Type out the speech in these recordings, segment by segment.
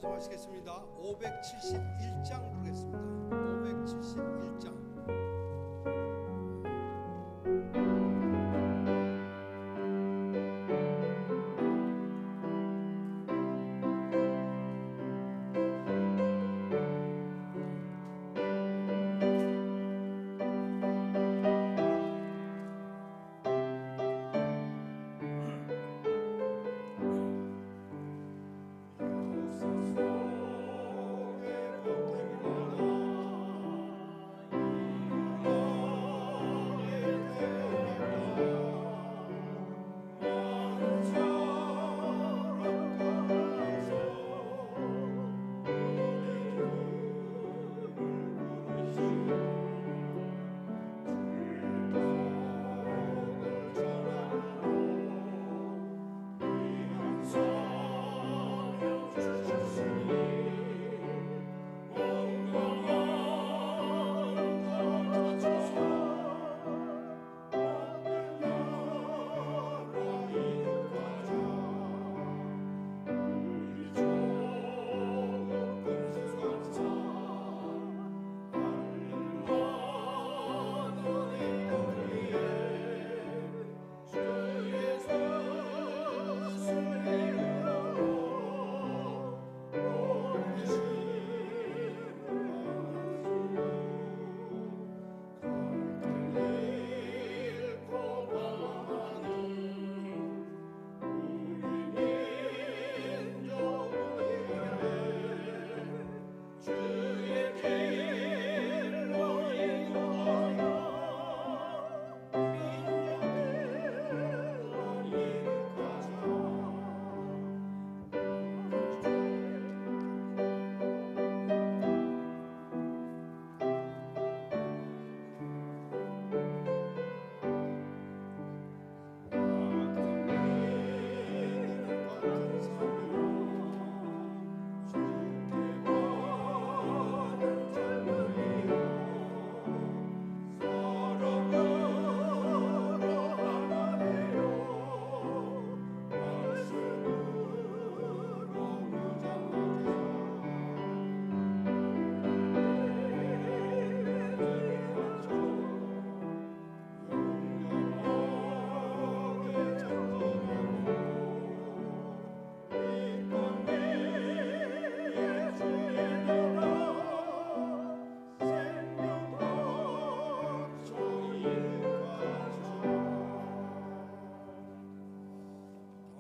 찬송하시겠습니다. 571장 부르겠습니다. 571장.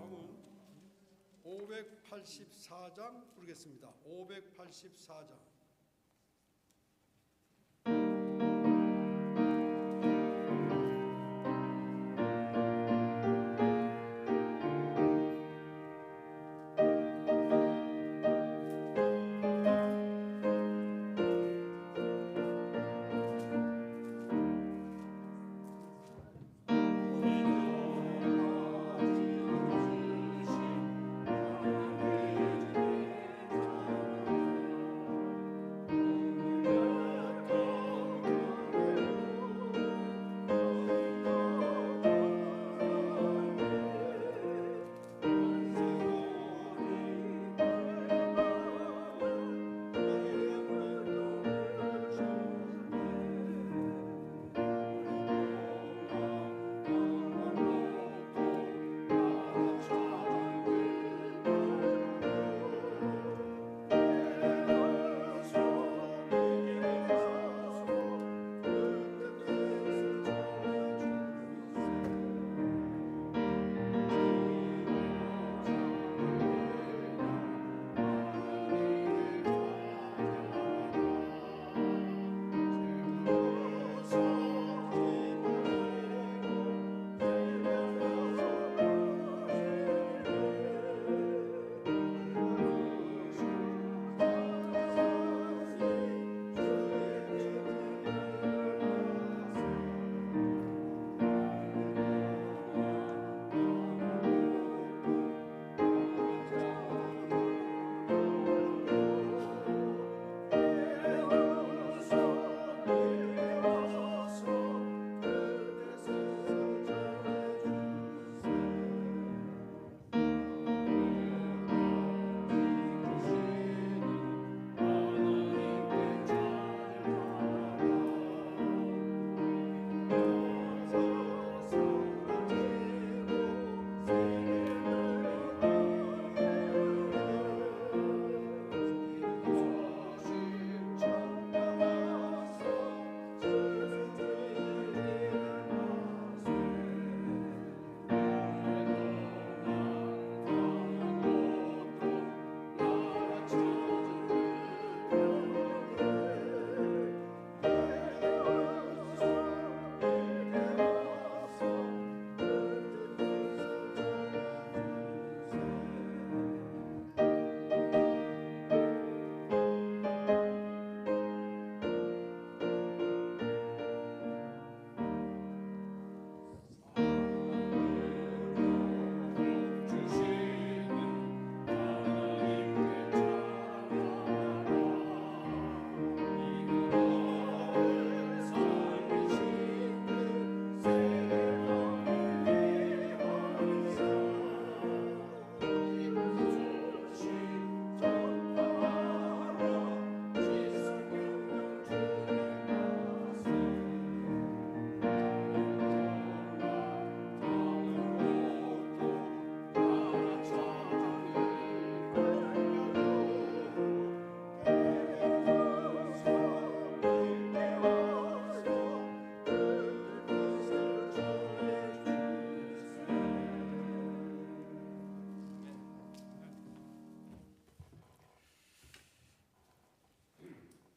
다음은 584장 부르겠습니다. 584장.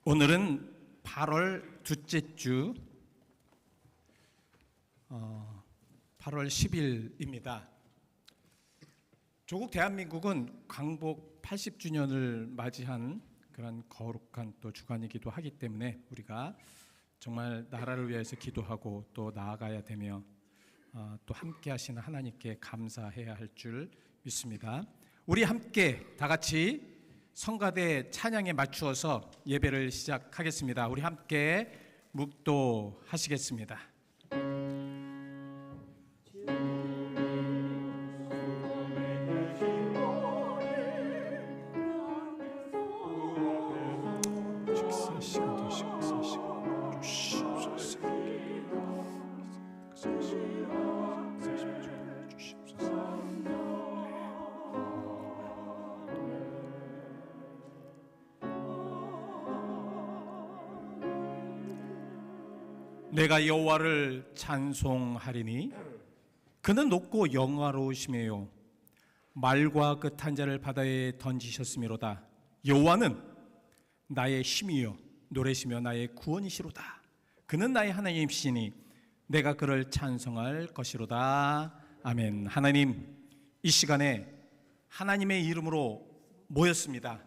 오늘은 8월 둘째 주 8월 10일입니다. 조국 대한민국은 광복 80주년을 맞이한 그런 거룩한 또 주간이기도 하기 때문에 우리가 정말 나라를 위해서 기도하고 또 나아가야 되며 또 함께 하시는 하나님께 감사해야 할 줄 믿습니다. 우리 함께 다 같이 성가대 찬양에 맞추어서 예배를 시작하겠습니다. 우리 함께 묵도하시겠습니다. 내가 여호와를 찬송하리니 그는 높고 영화로우시며요 말과 그 탄자를 바다에 던지셨음이로다. 여호와는 나의 힘이요 노래시며 나의 구원이시로다. 그는 나의 하나님이시니 내가 그를 찬송할 것이로다. 아멘. 하나님, 이 시간에 하나님의 이름으로 모였습니다.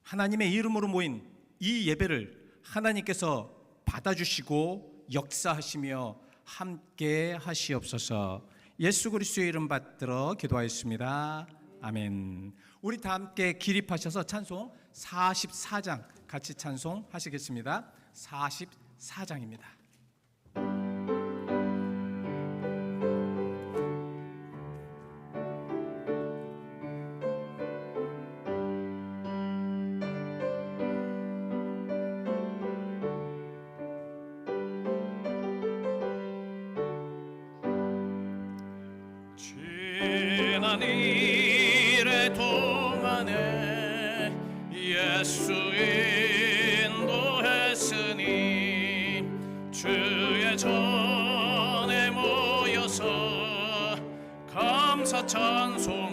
하나님의 이름으로 모인 이 예배를 하나님께서 받아주시고 역사하시며 함께 하시옵소서. 예수 그리스도의 이름 받들어 기도하였습니다. 아멘. 우리 다 함께 기립하셔서 찬송 44장 같이 찬송하시겠습니다. 44장입니다. 지난 일의 동안에 예수 인도했으니 주의 전에 모여서 감사 찬송합니다.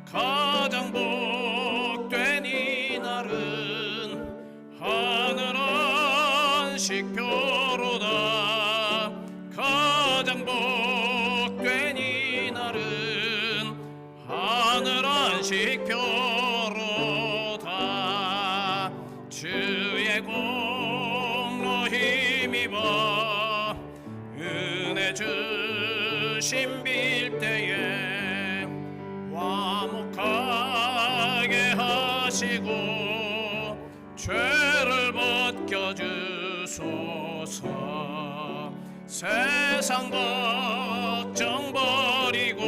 가장 복된 이날은 하늘 안식표로다. 가장 복된 이날은 하늘 안식표로다. 주의 공로 힘입어 은혜 주심 빌 때에 화목하게 하시고 죄를 벗겨주소서. 세상 걱정 버리고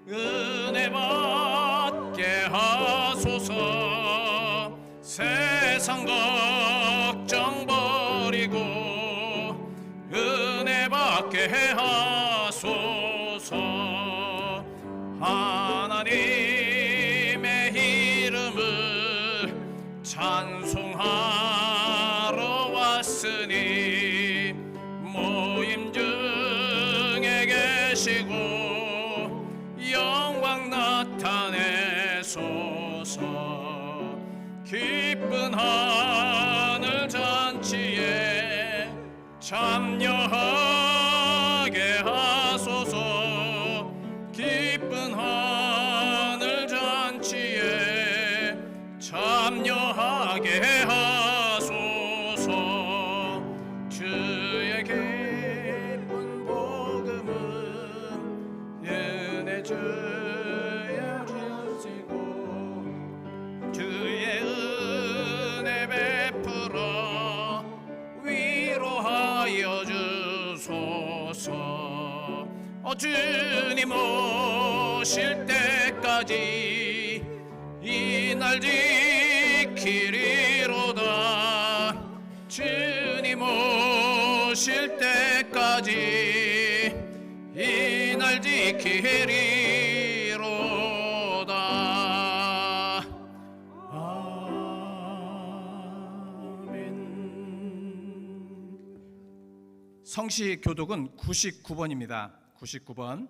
은혜 받게 하소서. 세상 걱정 버리고 은혜 받게 하소서. 하나님의 이름을 찬송하러 왔으니 모임 중에 계시고 영광 나타내소서. 기쁜 하늘 잔치에 참여하게 하소서. 기쁜 하늘 잔치에 참여하게 하소서. 주의 기쁜 복음은 은혜 주여 주시고 주의 은혜 베풀어 위로하여 주소서. 주님 오실 때까지 이 날 지키리로다. 주님 오실 때까지 이 날 지키리로다. 아멘. 성시 교독은 99번입니다. 99번.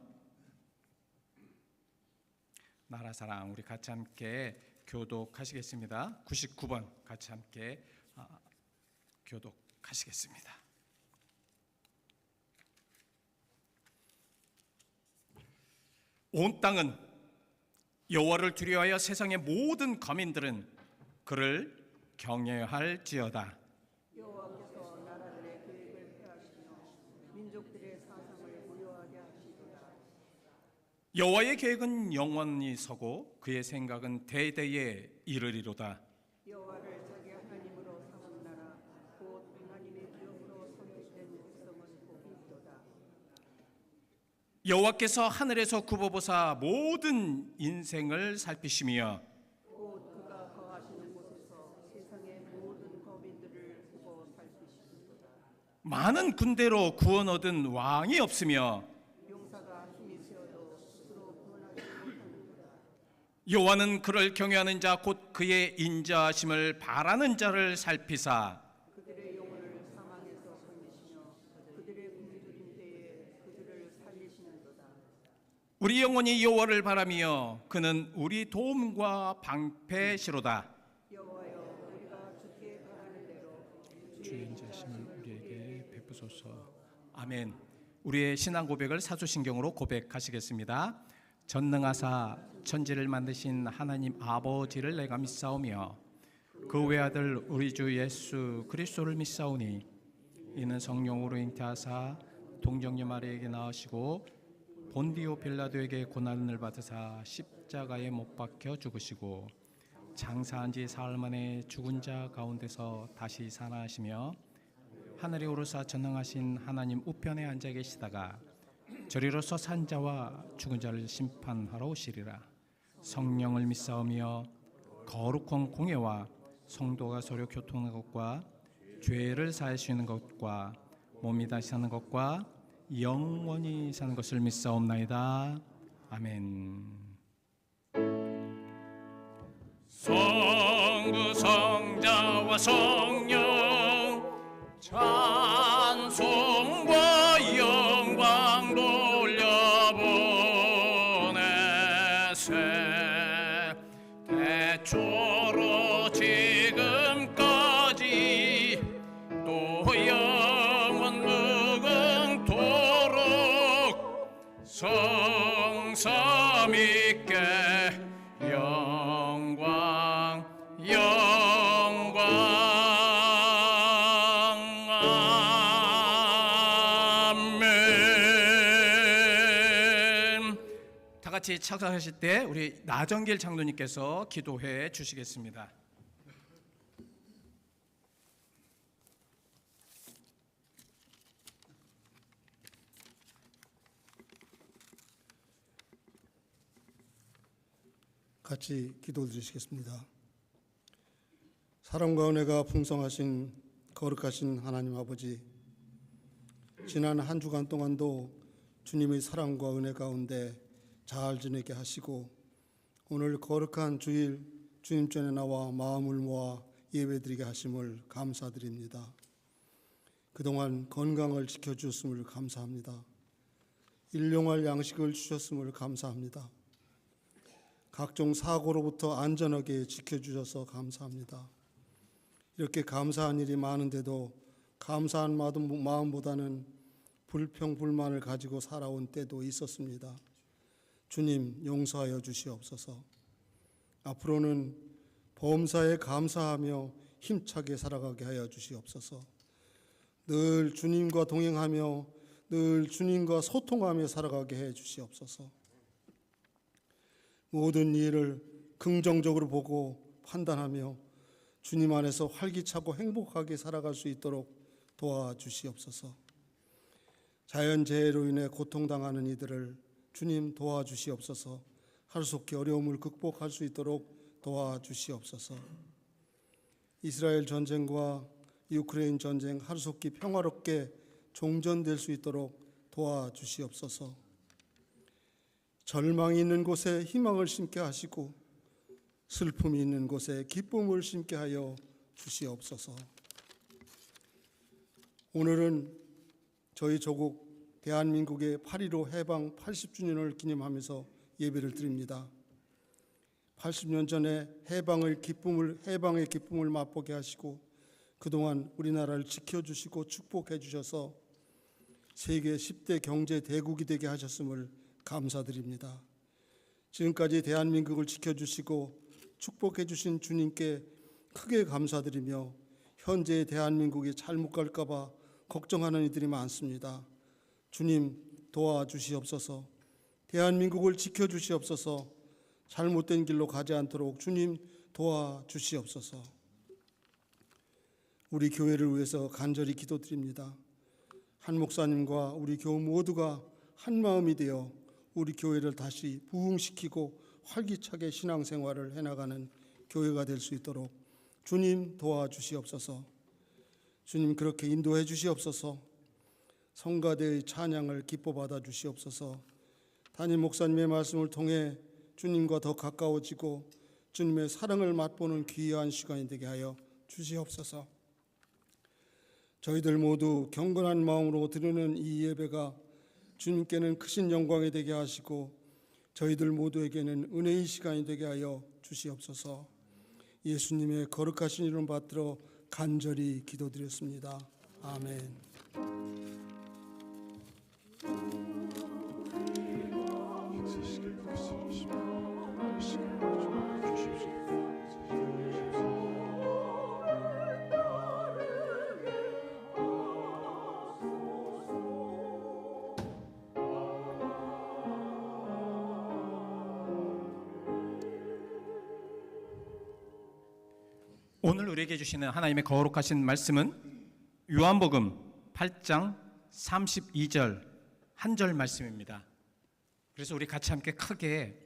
나라사랑 우리 같이 함께 교독하시겠습니다. 99번 같이 함께 교독하시겠습니다. 온 땅은 여호와를 두려워하여 세상의 모든 거민들은 그를 경외할지어다. 여호와께서 나라들의 계획을 폐하시며 민족들의 사상을 무효하게 하시리라. 여호와의 계획은 영원히 서고 그의 생각은 대대에 이르리로다. 여호와를 자기 하나님으로 삼은 나라 곧 하나님의 기업으로 선택된 백성은 복이 있도다. 여호와께서 하늘에서 굽어보사 모든 인생을 살피시며 곧 그가 거하시는 곳에서 세상의 모든 거민들을 보고 살피시도다. 많은 군대로 구원 얻은 왕이 없으며 용사가 힘이 세어도 스스로 구원하지 못하는도다. 여호와는 그를 경외하는 자 곧 그의 인자하심을 바라는 자를 살피사 그들의 영혼을 사망에서 건지시며 그들의 굶주린 때에 그들을 살리시는도다. 우리 영혼이 여호와를 바라며 그는 우리 도움과 방패시로다. 여호와여 우리가 주께 바라는 대로 주의 인자하심을 우리에게 베푸소서. 아멘. 우리의 신앙 고백을 사도신경으로 고백하시겠습니다. 전능하사 천지를 만드신 하나님 아버지를 내가 믿사오며 그 외아들 우리 주 예수 그리스도를 믿사오니 이는 성령으로 잉태하사 동정녀 마리아에게 나으시고 본디오 빌라도에게 고난을 받으사 십자가에 못 박혀 죽으시고 장사한 지 사흘 만에 죽은 자 가운데서 다시 살아나시며 하늘에 오르사 전능하신 하나님 우편에 앉아 계시다가 저리로서 산 자와 죽은 자를 심판하러 오시리라. 성령을 믿사오며 거룩한 공예와 성도가 서로 교통하는 것과 죄를 사할 수 있는 것과 몸이 다시 사는 것과 영원히 사는 것을 믿사옵나이다. 아멘. 성부 성자와 성령 찬송과 영광 돌려보내세 대초로 지금까지 또 영원 무궁토록 성삼 있게 영광 아멘. 다 같이 착석하실 때 우리 나정길 장로님께서 기도해 주시겠습니다. 같이 기도 드리시겠습니다. 사랑과 은혜가 풍성하신 거룩하신 하나님 아버지, 지난 한 주간 동안도 주님의 사랑과 은혜 가운데 잘 지내게 하시고 오늘 거룩한 주일 주님 전에 나와 마음을 모아 예배드리게 하심을 감사드립니다. 그동안 건강을 지켜주셨음을 감사합니다. 일용할 양식을 주셨음을 감사합니다. 각종 사고로부터 안전하게 지켜주셔서 감사합니다. 이렇게 감사한 일이 많은데도 감사한 마음보다는 불평, 불만을 가지고 살아온 때도 있었습니다. 주님 용서하여 주시옵소서. 앞으로는 범사에 감사하며 힘차게 살아가게 하여 주시옵소서. 늘 주님과 동행하며 늘 주님과 소통하며 살아가게 해 주시옵소서. 모든 일을 긍정적으로 보고 판단하며 주님 안에서 활기차고 행복하게 살아갈 수 있도록 도와주시옵소서. 자연재해로 인해 고통당하는 이들을 주님 도와주시옵소서. 하루속히 어려움을 극복할 수 있도록 도와주시옵소서. 이스라엘 전쟁과 유크레인 전쟁 하루속히 평화롭게 종전될 수 있도록 도와주시옵소서. 절망이 있는 곳에 희망을 심게 하시고 슬픔이 있는 곳에 기쁨을 심게 하여 주시옵소서. 오늘은 저희 조국 대한민국의 8.15 해방 80주년을 기념하면서 예배를 드립니다. 80년 전에 해방의 기쁨을 맛보게 하시고 그동안 우리나라를 지켜주시고 축복해 주셔서 세계 10대 경제 대국이 되게 하셨음을 감사드립니다. 지금까지 대한민국을 지켜주시고 축복해 주신 주님께 크게 감사드리며 현재의 대한민국이 잘못 갈까 봐 걱정하는 이들이 많습니다. 주님 도와주시옵소서. 대한민국을 지켜주시옵소서. 잘못된 길로 가지 않도록 주님 도와주시옵소서. 우리 교회를 위해서 간절히 기도드립니다. 한 목사님과 우리 교우 모두가 한 마음이 되어 우리 교회를 다시 부흥시키고 활기차게 신앙생활을 해나가는 교회가 될 수 있도록 주님 도와주시옵소서. 주님 그렇게 인도해 주시옵소서. 성가대의 찬양을 기뻐 받아 주시옵소서. 담임 목사님의 말씀을 통해 주님과 더 가까워지고 주님의 사랑을 맛보는 귀한 시간이 되게 하여 주시옵소서. 저희들 모두 경건한 마음으로 드리는 이 예배가 주님께는 크신 영광이 되게 하시고 저희들 모두에게는 은혜의 시간이 되게 하여 주시옵소서. 예수님의 거룩하신 이름 받들어 간절히 기도드렸습니다. 아멘. 오늘 우리에게 주시는 하나님의 거룩하신 말씀은 요한복음 8장 32절 한 절 말씀입니다. 그래서 우리 같이 함께 크게,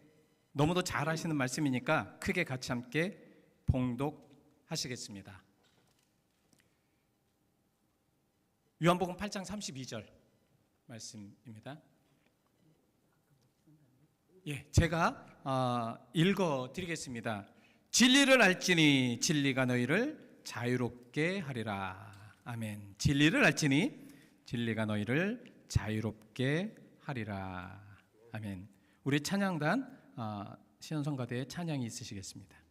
너무도 잘 하시는 말씀이니까 크게 같이 함께 봉독하시겠습니다. 요한복음 8장 32절 말씀입니다. 제가 읽어드리겠습니다. 진리를 알지니 진리가 너희를 자유롭게 하리라. 아멘. 진리를 알지니 진리가 너희를 자유롭게 하리라. 아멘. 우리 찬양단 시연성가대에 찬양이 있으시겠습니다.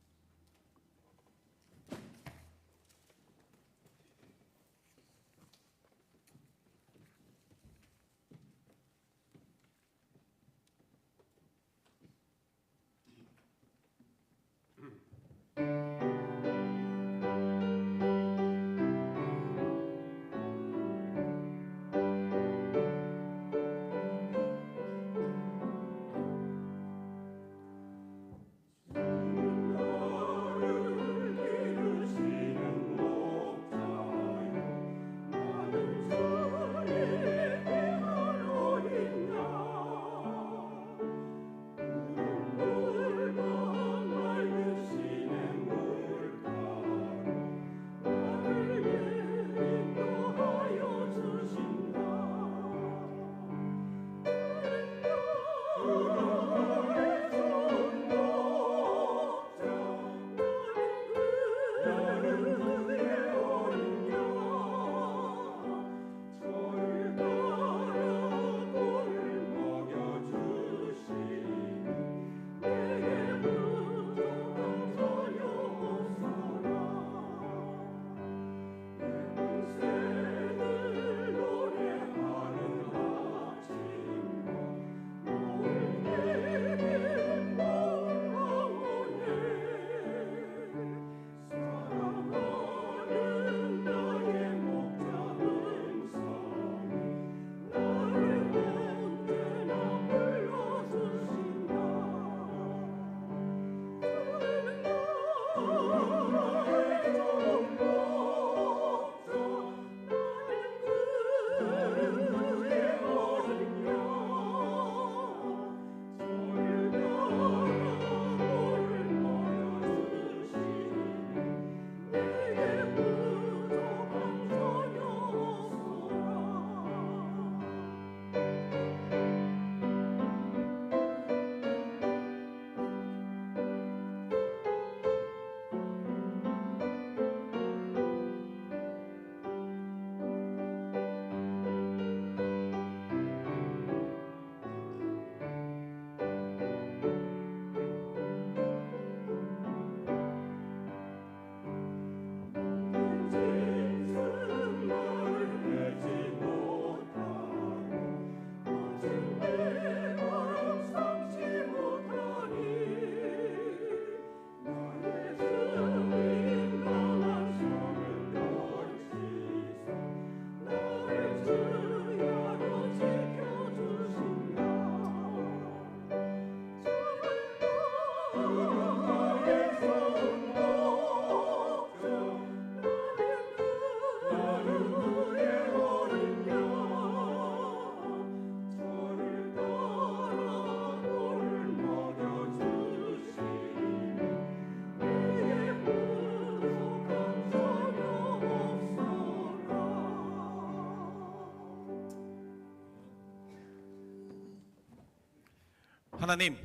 하나님,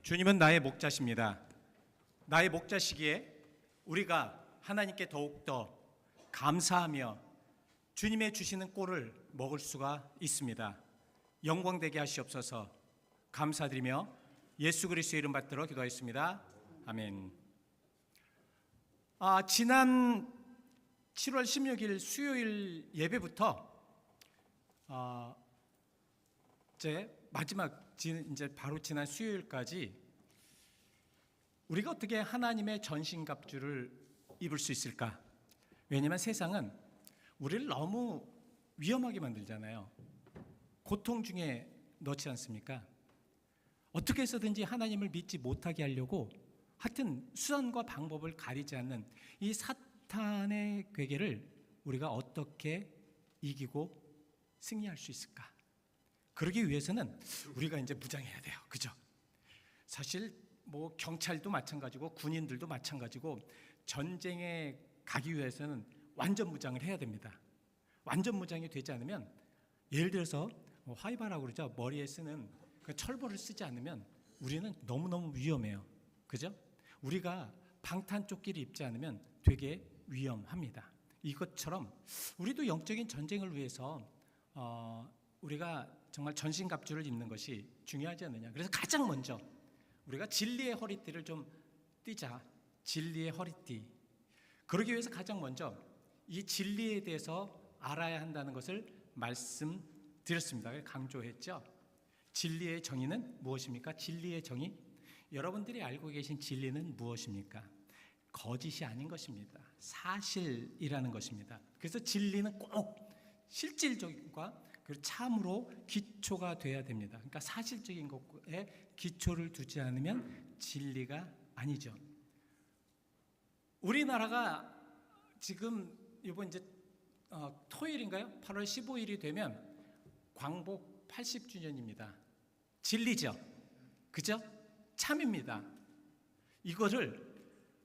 주님은 나의 목자십니다. 나의 목자시기에 우리가 하나님께 더욱더 감사하며 주님의 주시는 꼴을 먹을 수가 있습니다. 영광되게 하시옵소서. 감사드리며 예수 그리스도의 이름 받들어 기도하였습니다. 아멘. 지난 7월 16일 수요일 예배부터 이제 마지막 이제 바로 지난 수요일까지 우리가 어떻게 하나님의 전신갑주를 입을 수 있을까? 왜냐하면 세상은 우리를 너무 위험하게 만들잖아요. 고통 중에 넣지 않습니까? 어떻게 해서든지 하나님을 믿지 못하게 하려고 하여튼 수단과 방법을 가리지 않는 이 사탄의 괴계를 우리가 어떻게 이기고 승리할 수 있을까? 그러기 위해서는 우리가 이제 무장해야 돼요. 그죠? 사실 뭐 경찰도 마찬가지고 군인들도 마찬가지고 전쟁에 가기 위해서는 완전 무장을 해야 됩니다. 완전 무장이 되지 않으면 예를 들어서 화이바라고 그러죠. 머리에 쓰는 그 철볼을 쓰지 않으면 우리는 너무너무 위험해요. 그죠? 우리가 방탄조끼를 입지 않으면 되게 위험합니다. 이것처럼 우리도 영적인 전쟁을 위해서 우리가 정말 전신갑주를 입는 것이 중요하지 않느냐. 그래서 가장 먼저 우리가 진리의 허리띠를 좀 띠자. 진리의 허리띠. 그러기 위해서 가장 먼저 이 진리에 대해서 알아야 한다는 것을 말씀드렸습니다. 강조했죠. 진리의 정의는 무엇입니까? 진리의 정의. 여러분들이 알고 계신 진리는 무엇입니까? 거짓이 아닌 것입니다. 사실이라는 것입니다. 그래서 진리는 꼭 실질적인과 그리고 참으로 기초가 돼야 됩니다. 그러니까 사실적인 것에 기초를 두지 않으면 진리가 아니죠. 우리나라가 지금 이번 이제 토요일인가요? 8월 15일이 되면 광복 80주년입니다. 진리죠. 그죠? 참입니다. 이거를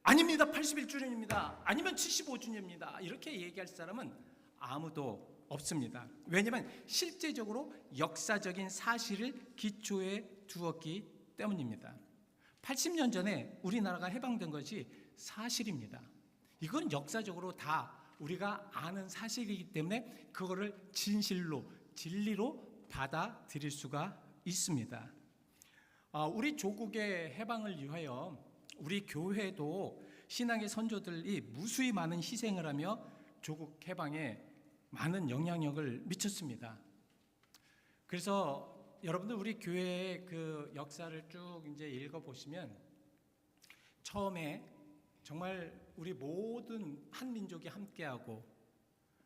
아닙니다. 81주년입니다. 아니면 75주년입니다. 이렇게 얘기할 사람은 아무도 없습니다. 왜냐하면 실제적으로 역사적인 사실을 기초에 두었기 때문입니다. 80년 전에 우리나라가 해방된 것이 사실입니다. 이건 역사적으로 다 우리가 아는 사실이기 때문에 그거를 진실로, 진리로 받아들일 수가 있습니다. 우리 조국의 해방을 위하여 우리 교회도 신앙의 선조들이 무수히 많은 희생을 하며 조국 해방에 많은 영향력을 미쳤습니다. 그래서 여러분들 우리 교회의 그 역사를 쭉 이제 읽어보시면 처음에 정말 우리 모든 한민족이 함께하고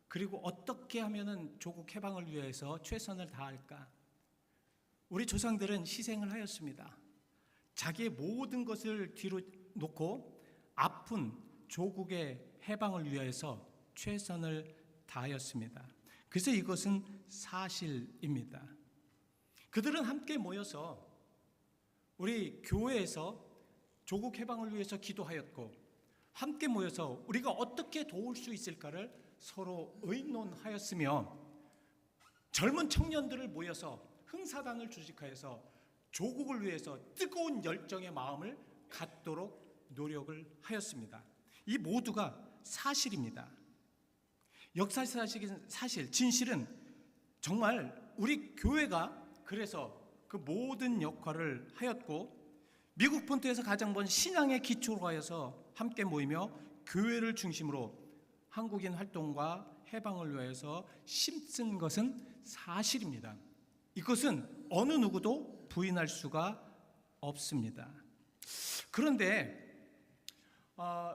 그리고 어떻게 하면은 조국 해방을 위해서 최선을 다할까? 우리 조상들은 희생을 하였습니다. 자기의 모든 것을 뒤로 놓고 아픈 조국의 해방을 위해서 최선을 다하였습니다. 그래서 이것은 사실입니다. 그들은 함께 모여서 우리 교회에서 조국 해방을 위해서 기도하였고 함께 모여서 우리가 어떻게 도울 수 있을까를 서로 의논하였으며 젊은 청년들을 모여서 흥사단을 조직하여서 조국을 위해서 뜨거운 열정의 마음을 갖도록 노력을 하였습니다. 이 모두가 사실입니다. 역사적인 사실, 진실은 정말 우리 교회가 그래서 그 모든 역할을 하였고 미국 본토에서 가장 먼 신앙의 기초로 하여서 함께 모이며 교회를 중심으로 한국인 활동과 해방을 위해서 힘쓴 것은 사실입니다. 이것은 어느 누구도 부인할 수가 없습니다. 그런데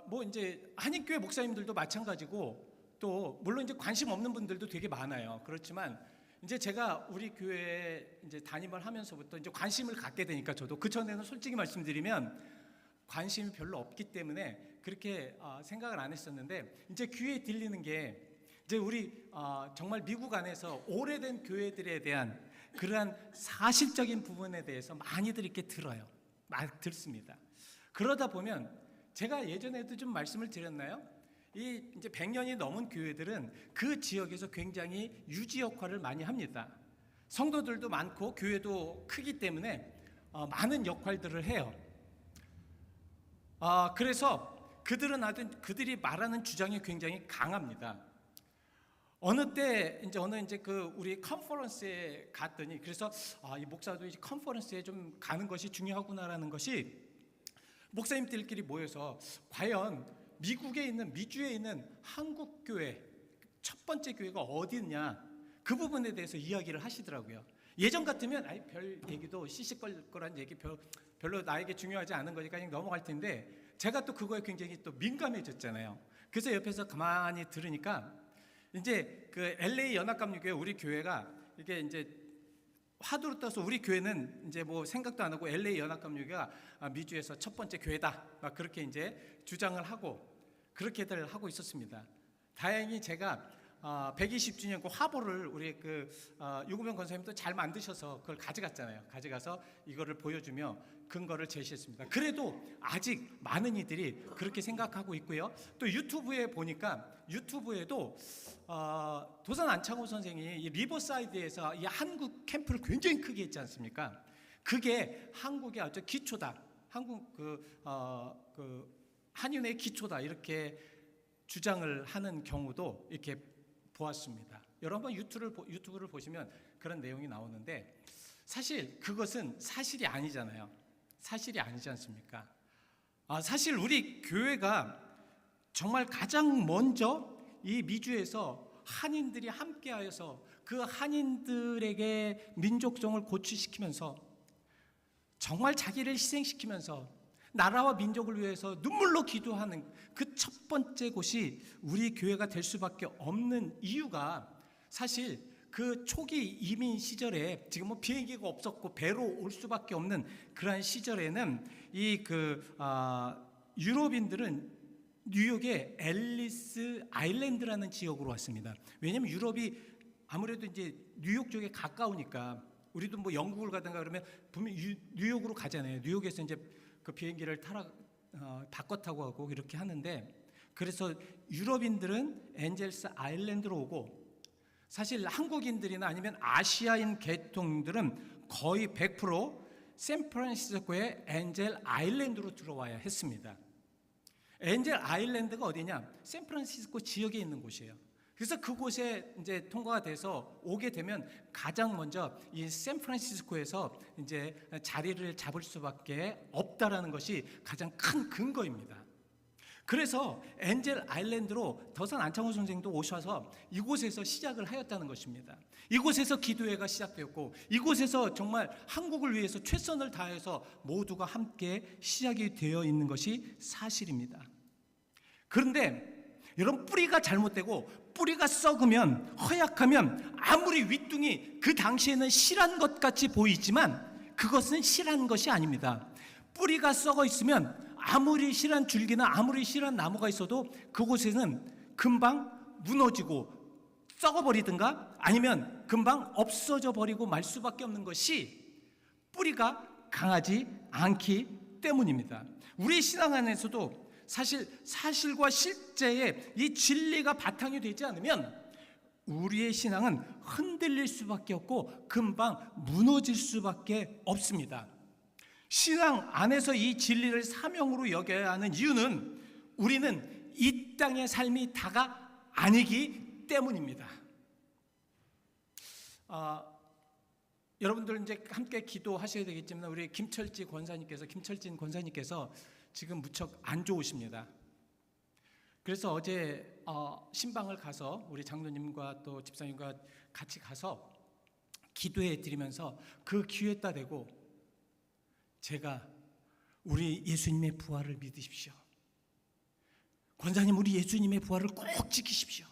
뭐 이제 한인교회 목사님들도 마찬가지고 또 물론 이제 관심 없는 분들도 되게 많아요. 그렇지만 이제 제가 우리 교회에 이제 담임을 하면서부터 이제 관심을 갖게 되니까 저도 그 전에는 솔직히 말씀드리면 관심이 별로 없기 때문에 그렇게 생각을 안 했었는데 이제 귀에 들리는 게 이제 우리 정말 미국 안에서 오래된 교회들에 대한 그러한 사실적인 부분에 대해서 많이들 이렇게 들어요. 막 듣습니다. 그러다 보면 제가 예전에도 좀 말씀을 드렸나요? 이 이제 100년이 넘은 교회들은 그 지역에서 굉장히 유지 역할을 많이 합니다. 성도들도 많고 교회도 크기 때문에 많은 역할들을 해요. 그래서 그들이 말하는 주장이 굉장히 강합니다. 어느 우리 컨퍼런스에 갔더니, 그래서 이 목사도 이 컨퍼런스에 좀 가는 것이 중요하구나라는 것이, 목사님들끼리 모여서 과연 미주에 있는 한국 교회 첫 번째 교회가 어디 있냐, 그 부분에 대해서 이야기를 하시더라고요. 예전 같으면 별 얘기도 시시껄껄한 얘기 별로 나에게 중요하지 않은 거니까 그냥 넘어갈 텐데, 제가 또 그거에 굉장히 또 민감해졌잖아요. 그래서 옆에서 가만히 들으니까 이제 그 LA 연합감리교회, 우리 교회가 이게 이제 화두로 떠서 우리 교회는 이제 뭐 생각도 안 하고 LA 연합감리교회가 미주에서 첫 번째 교회다, 막 그렇게 이제 주장을 하고 그렇게들 하고 있었습니다. 다행히 제가 120주년 그 화보를 우리 유구명 권사님도 잘 만드셔서 그걸 가져갔잖아요. 가져가서 이거를 보여주며 근거를 제시했습니다. 그래도 아직 많은 이들이 그렇게 생각하고 있고요. 또 유튜브에 보니까, 유튜브에도 도산 안창호 선생이 이 리버사이드에서 이 한국 캠프를 굉장히 크게 했지 않습니까? 그게 한국의 아주 기초다, 한국 한인의 기초다, 이렇게 주장을 하는 경우도 이렇게 보았습니다. 여러분 유튜브를 보시면 그런 내용이 나오는데, 사실 그것은 사실이 아니잖아요. 사실이 아니지 않습니까? 사실 우리 교회가 정말 가장 먼저 이 미주에서 한인들이 함께하여서 그 한인들에게 민족성을 고취시키면서 정말 자기를 희생시키면서 나라와 민족을 위해서 눈물로 기도하는 그 첫 번째 곳이 우리 교회가 될 수밖에 없는 이유가, 사실 그 초기 이민 시절에, 지금 뭐 비행기가 없었고 배로 올 수밖에 없는 그러한 시절에는 유럽인들은 뉴욕의 앨리스 아일랜드라는 지역으로 왔습니다. 왜냐하면 유럽이 아무래도 이제 뉴욕 쪽에 가까우니까, 우리도 뭐 영국을 가든가 그러면 분명 뉴욕으로 가잖아요. 뉴욕에서 이제 그 비행기를 바꿔 타고 하고 이렇게 하는데, 그래서 유럽인들은 엔젤스 아일랜드로 오고, 사실 한국인들이나 아니면 아시아인 계통들은 거의 100% 샌프란시스코의 엔젤 아일랜드로 들어와야 했습니다. 엔젤 아일랜드가 어디냐? 샌프란시스코 지역에 있는 곳이에요. 그래서 그곳에 이제 통과가 돼서 오게 되면 가장 먼저 이 샌프란시스코에서 이제 자리를 잡을 수밖에 없다라는 것이 가장 큰 근거입니다. 그래서 엔젤 아일랜드로 더산 안창호 선생도 오셔서 이곳에서 시작을 하였다는 것입니다. 이곳에서 기도회가 시작되었고, 이곳에서 정말 한국을 위해서 최선을 다해서 모두가 함께 시작이 되어 있는 것이 사실입니다. 그런데 여러분, 뿌리가 잘못되고 뿌리가 썩으면, 허약하면 아무리 윗둥이 그 당시에는 실한 것 같이 보이지만 그것은 실한 것이 아닙니다. 뿌리가 썩어 있으면 아무리 실한 줄기나 아무리 실한 나무가 있어도 그곳에는 금방 무너지고 썩어버리든가 아니면 금방 없어져 버리고 말 수밖에 없는 것이 뿌리가 강하지 않기 때문입니다. 우리 신앙 안에서도 사실과 실제의 이 진리가 바탕이 되지 않으면 우리의 신앙은 흔들릴 수밖에 없고 금방 무너질 수밖에 없습니다. 신앙 안에서 이 진리를 사명으로 여겨야 하는 이유는 우리는 이 땅의 삶이 다가 아니기 때문입니다. 여러분들 이제 함께 기도하셔야 되겠지만, 우리 김철진 권사님께서 지금 무척 안 좋으십니다. 그래서 어제 신방을 가서 우리 장로님과 또 집사님과 같이 가서 기도해 드리면서 그 기회에다 대고, 제가 우리 예수님의 부활을 믿으십시오. 권사님, 우리 예수님의 부활을 꼭 지키십시오.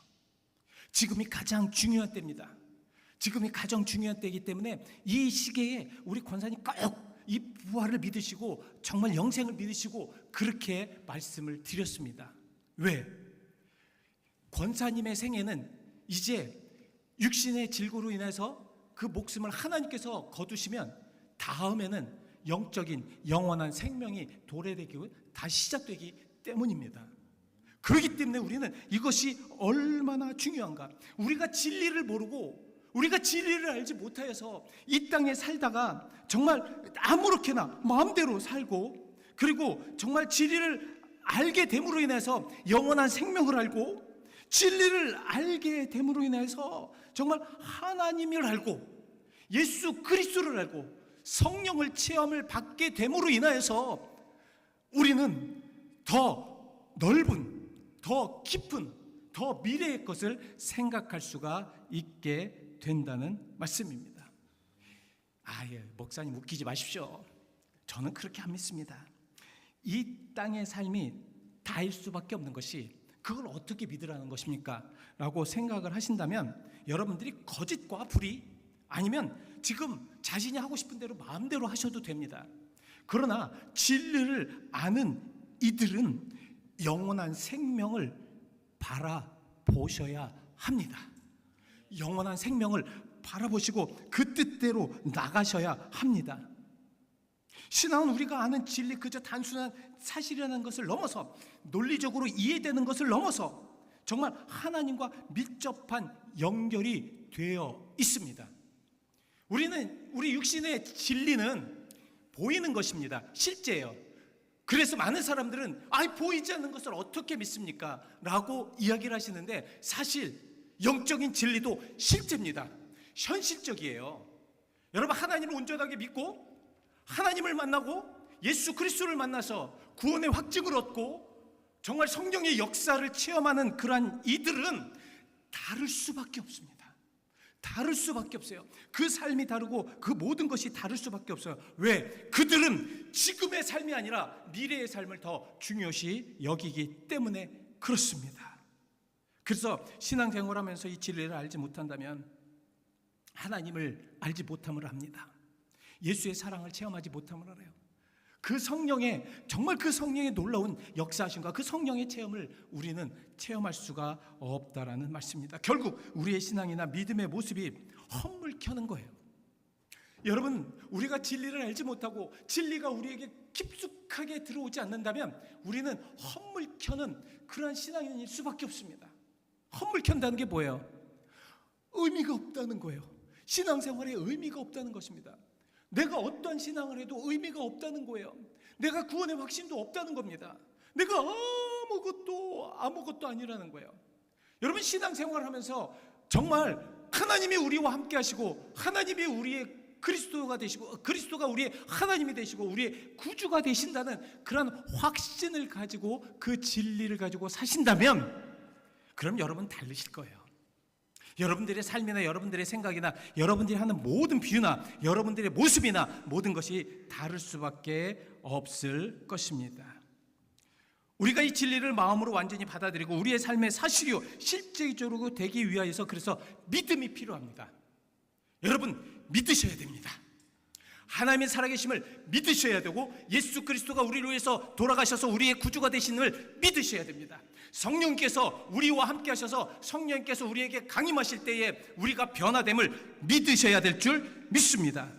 지금이 가장 중요한 때입니다. 지금이 가장 중요한 때이기 때문에 이 시기에 우리 권사님 꼭 이 부활을 믿으시고 정말 영생을 믿으시고 그렇게 말씀을 드렸습니다. 왜? 권사님의 생애는 이제 육신의 질고로 인해서 그 목숨을 하나님께서 거두시면 다음에는 영적인 영원한 생명이 도래되고 다시 시작되기 때문입니다. 그렇기 때문에 우리는 이것이 얼마나 중요한가. 우리가 진리를 모르고 우리가 진리를 알지 못하여서 이 땅에 살다가 정말 아무렇게나 마음대로 살고, 그리고 정말 진리를 알게 됨으로 인해서 영원한 생명을 알고, 진리를 알게 됨으로 인해서 정말 하나님을 알고 예수 그리스도를 알고 성령을 체험을 받게 됨으로 인하여서 우리는 더 넓은, 더 깊은, 더 미래의 것을 생각할 수가 있게 된다는 말씀입니다. 목사님 웃기지 마십시오. 저는 그렇게 안 믿습니다. 이 땅의 삶이 다일 수밖에 없는 것이 그걸 어떻게 믿으라는 것입니까? 라고 생각을 하신다면 여러분들이 거짓과 불의, 아니면 지금 자신이 하고 싶은 대로 마음대로 하셔도 됩니다. 그러나 진리를 아는 이들은 영원한 생명을 바라보셔야 합니다. 영원한 생명을 바라보시고 그 뜻대로 나가셔야 합니다. 신앙은 우리가 아는 진리, 그저 단순한 사실이라는 것을 넘어서, 논리적으로 이해되는 것을 넘어서 정말 하나님과 밀접한 연결이 되어 있습니다. 우리 육신의 진리는 보이는 것입니다. 실제예요. 그래서 많은 사람들은 보이지 않는 것을 어떻게 믿습니까? 라고 이야기를 하시는데, 사실 영적인 진리도 실제입니다. 현실적이에요. 여러분, 하나님을 온전하게 믿고 하나님을 만나고 예수 그리스도를 만나서 구원의 확증을 얻고 정말 성령의 역사를 체험하는 그러한 이들은 다를 수밖에 없습니다. 다를 수밖에 없어요. 그 삶이 다르고 그 모든 것이 다를 수밖에 없어요. 왜? 그들은 지금의 삶이 아니라 미래의 삶을 더 중요시 여기기 때문에 그렇습니다. 그래서 신앙생활을 하면서 이 진리를 알지 못한다면 하나님을 알지 못함을 합니다. 예수의 사랑을 체험하지 못함을 알아요. 그 성령의, 정말 그 성령의 놀라운 역사하심과 그 성령의 체험을 우리는 체험할 수가 없다라는 말씀입니다. 결국 우리의 신앙이나 믿음의 모습이 헛물켜는 거예요. 여러분, 우리가 진리를 알지 못하고 진리가 우리에게 깊숙하게 들어오지 않는다면 우리는 헛물켜는 그러한 신앙인일 수밖에 없습니다. 헛물켠다는 게 뭐예요? 의미가 없다는 거예요. 신앙생활에 의미가 없다는 것입니다. 내가 어떠한 신앙을 해도 의미가 없다는 거예요. 내가 구원의 확신도 없다는 겁니다. 내가 아무것도 아니라는 거예요. 여러분, 신앙생활을 하면서 정말 하나님이 우리와 함께 하시고 하나님이 우리의 그리스도가 되시고 그리스도가 우리의 하나님이 되시고 우리의 구주가 되신다는 그런 확신을 가지고 그 진리를 가지고 사신다면, 그럼 여러분 달리실 거예요. 여러분들의 삶이나 여러분들의 생각이나 여러분들이 하는 모든 비유나 여러분들의 모습이나 모든 것이 다를 수밖에 없을 것입니다. 우리가 이 진리를 마음으로 완전히 받아들이고 우리의 삶의 사실이요 실제적으로 되기 위하여서 그래서 믿음이 필요합니다. 여러분, 믿으셔야 됩니다. 하나님의 살아계심을 믿으셔야 되고 예수 그리스도가 우리를 위해서 돌아가셔서 우리의 구주가 되심을 믿으셔야 됩니다. 성령께서 우리와 함께 하셔서 성령께서 우리에게 강림하실 때에 우리가 변화됨을 믿으셔야 될 줄 믿습니다.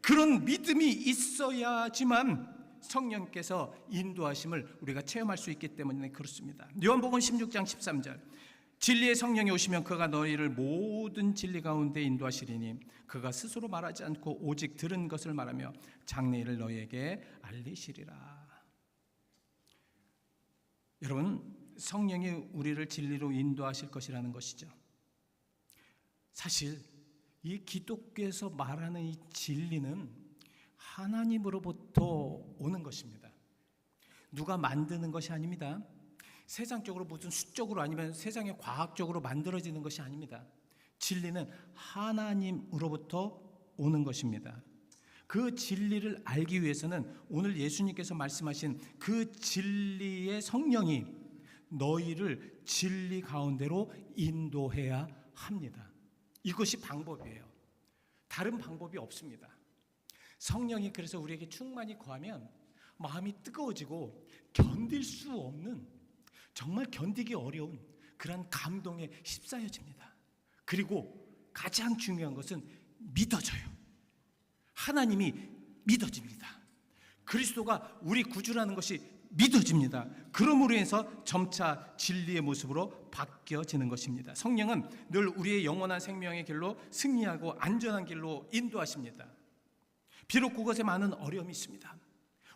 그런 믿음이 있어야지만 성령께서 인도하심을 우리가 체험할 수 있기 때문에 그렇습니다. 요한복음 16장 13절, 진리의 성령이 오시면 그가 너희를 모든 진리 가운데 인도하시리니 그가 스스로 말하지 않고 오직 들은 것을 말하며 장래일을 너희에게 알리시리라. 여러분, 성령이 우리를 진리로 인도하실 것이라는 것이죠. 사실 이 기독교에서 말하는 이 진리는 하나님으로부터 오는 것입니다. 누가 만드는 것이 아닙니다. 세상적으로 무슨 수적으로 아니면 세상의 과학적으로 만들어지는 것이 아닙니다. 진리는 하나님으로부터 오는 것입니다. 그 진리를 알기 위해서는 오늘 예수님께서 말씀하신 그 진리의 성령이 너희를 진리 가운데로 인도해야 합니다. 이것이 방법이에요. 다른 방법이 없습니다. 성령이 그래서 우리에게 충만히 거하면 마음이 뜨거워지고 견딜 수 없는, 정말 견디기 어려운 그런 감동에 휩싸여집니다. 그리고 가장 중요한 것은 믿어져요. 하나님이 믿어집니다. 그리스도가 우리 구주라는 것이 믿어집니다. 그러므로 인해서 점차 진리의 모습으로 바뀌어지는 것입니다. 성령은 늘 우리의 영원한 생명의 길로 승리하고 안전한 길로 인도하십니다. 비록 그것에 많은 어려움이 있습니다.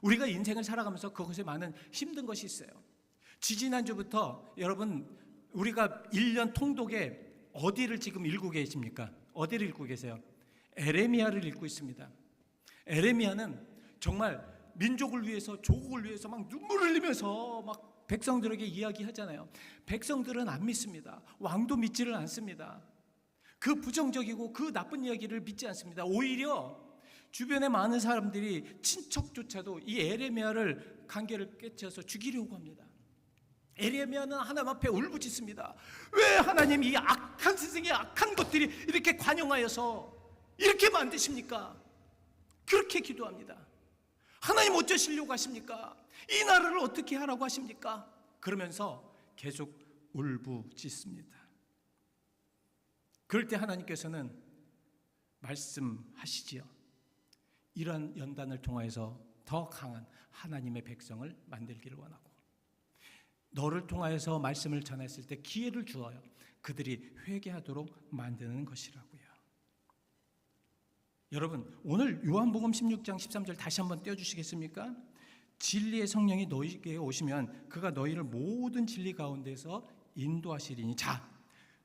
우리가 인생을 살아가면서 그것에 많은 힘든 것이 있어요. 지지난주부터 여러분 우리가 1년 통독에 어디를 지금 읽고 계십니까? 어디를 읽고 계세요? 에레미야를 읽고 있습니다. 에레미야는 정말 민족을 위해서, 조국을 위해서 막 눈물을 흘리면서 막 백성들에게 이야기하잖아요. 백성들은 안 믿습니다. 왕도 믿지를 않습니다. 그 부정적이고 그 나쁜 이야기를 믿지 않습니다. 오히려 주변에 많은 사람들이 친척조차도 이 에레미야를 관계를 깨쳐서 죽이려고 합니다. 에레미야는 하나님 앞에 울부짖습니다. 왜 하나님 이 악한 세상에 악한 것들이 이렇게 관영하여서 이렇게 만드십니까? 그렇게 기도합니다. 하나님 어쩌시려고 하십니까? 이 나라를 어떻게 하라고 하십니까? 그러면서 계속 울부짖습니다. 그럴 때 하나님께서는 말씀하시지요. 이러한 연단을 통하여서 더 강한 하나님의 백성을 만들기를 원하고, 너를 통하여서 말씀을 전했을 때 기회를 주어요. 그들이 회개하도록 만드는 것이라고요. 여러분, 오늘 요한복음 16장 13절 다시 한번 띄워주시겠습니까? 진리의 성령이 너희에게 오시면 그가 너희를 모든 진리 가운데서 인도하시리니, 자,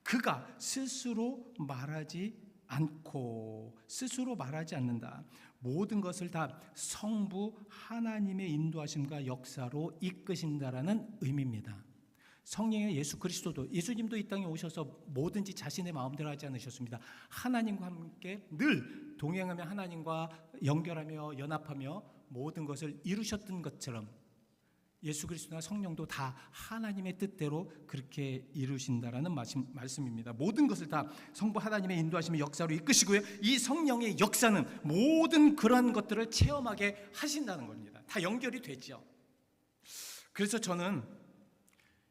그가 스스로 말하지 않는다. 모든 것을 다 성부 하나님의 인도하심과 역사로 이끄신다라는 의미입니다. 성령의 예수 그리스도도, 예수님도 이 땅에 오셔서 뭐든지 자신의 마음대로 하지 않으셨습니다. 하나님과 함께 늘 동행하며 하나님과 연결하며 연합하며 모든 것을 이루셨던 것처럼 예수 그리스도나 성령도 다 하나님의 뜻대로 그렇게 이루신다라는 말씀입니다. 모든 것을 다 성부 하나님의 인도하심의 역사로 이끄시고요, 이 성령의 역사는 모든 그러한 것들을 체험하게 하신다는 겁니다. 다 연결이 되죠. 그래서 저는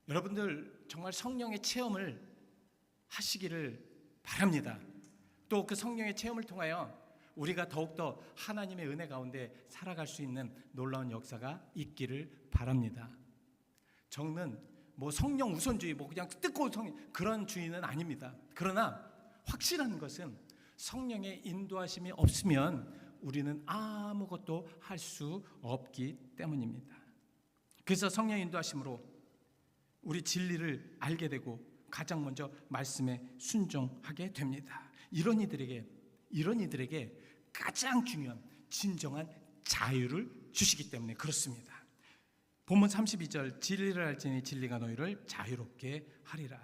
여러분들 정말 성령의 체험을 하시기를 바랍니다. 또 그 성령의 체험을 통하여 우리가 더욱더 하나님의 은혜 가운데 살아갈 수 있는 놀라운 역사가 있기를 바랍니다. 저는 뭐 성령 우선주의, 뭐 그냥 뜨거운 성령 그런 주의는 아닙니다. 그러나 확실한 것은 성령의 인도하심이 없으면 우리는 아무것도 할 수 없기 때문입니다. 그래서 성령 인도하심으로 우리 진리를 알게 되고 가장 먼저 말씀에 순종하게 됩니다. 이런 이들에게 가장 중요한 진정한 자유를 주시기 때문에 그렇습니다. 본문 32절, 진리를 알지니 진리가 너희를 자유롭게 하리라.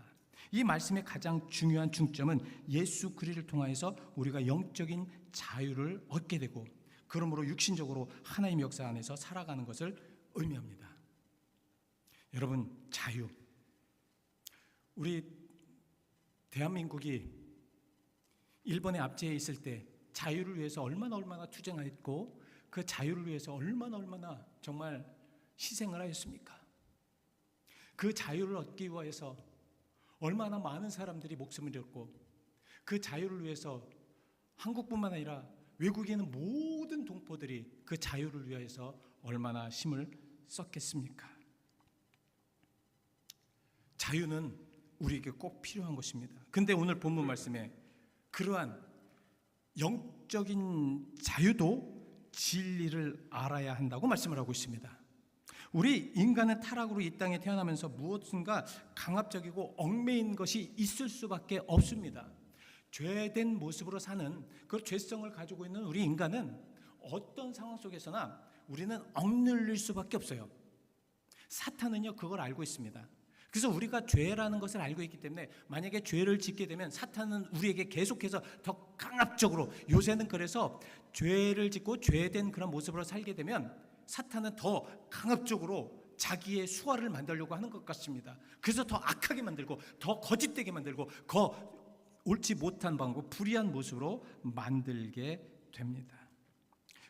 이 말씀의 가장 중요한 중점은 예수 그리스도를 통하여서 우리가 영적인 자유를 얻게 되고, 그러므로 육신적으로 하나님의 역사 안에서 살아가는 것을 의미합니다. 여러분, 자유. 우리 대한민국이 일본의 압제에 있을 때 자유를 위해서 얼마나 투쟁했고, 그 자유를 위해서 얼마나 정말 희생을 하였습니까? 그 자유를 얻기 위해서 얼마나 많은 사람들이 목숨을 잃었고, 그 자유를 위해서 한국뿐만 아니라 외국에 있는 모든 동포들이 그 자유를 위해서 얼마나 힘을 썼겠습니까? 자유는 우리에게 꼭 필요한 것입니다. 근데 오늘 본문 말씀에 그러한 영적인 자유도 진리를 알아야 한다고 말씀을 하고 있습니다. 우리 인간은 타락으로 이 땅에 태어나면서 무엇인가 강압적이고 얽매인 것이 있을 수밖에 없습니다. 죄된 모습으로 사는 그 죄성을 가지고 있는 우리 인간은 어떤 상황 속에서나 우리는 억눌릴 수밖에 없어요. 사탄은요, 그걸 알고 있습니다. 그래서 우리가 죄라는 것을 알고 있기 때문에 만약에 죄를 짓게 되면 사탄은 우리에게 계속해서 더 강압적으로, 요새는 그래서 죄를 짓고 죄된 그런 모습으로 살게 되면 사탄은 더 강압적으로 자기의 수화를 만들려고 하는 것 같습니다. 그래서 더 악하게 만들고 더 거짓되게 만들고 더 옳지 못한 방법, 불의한 모습으로 만들게 됩니다.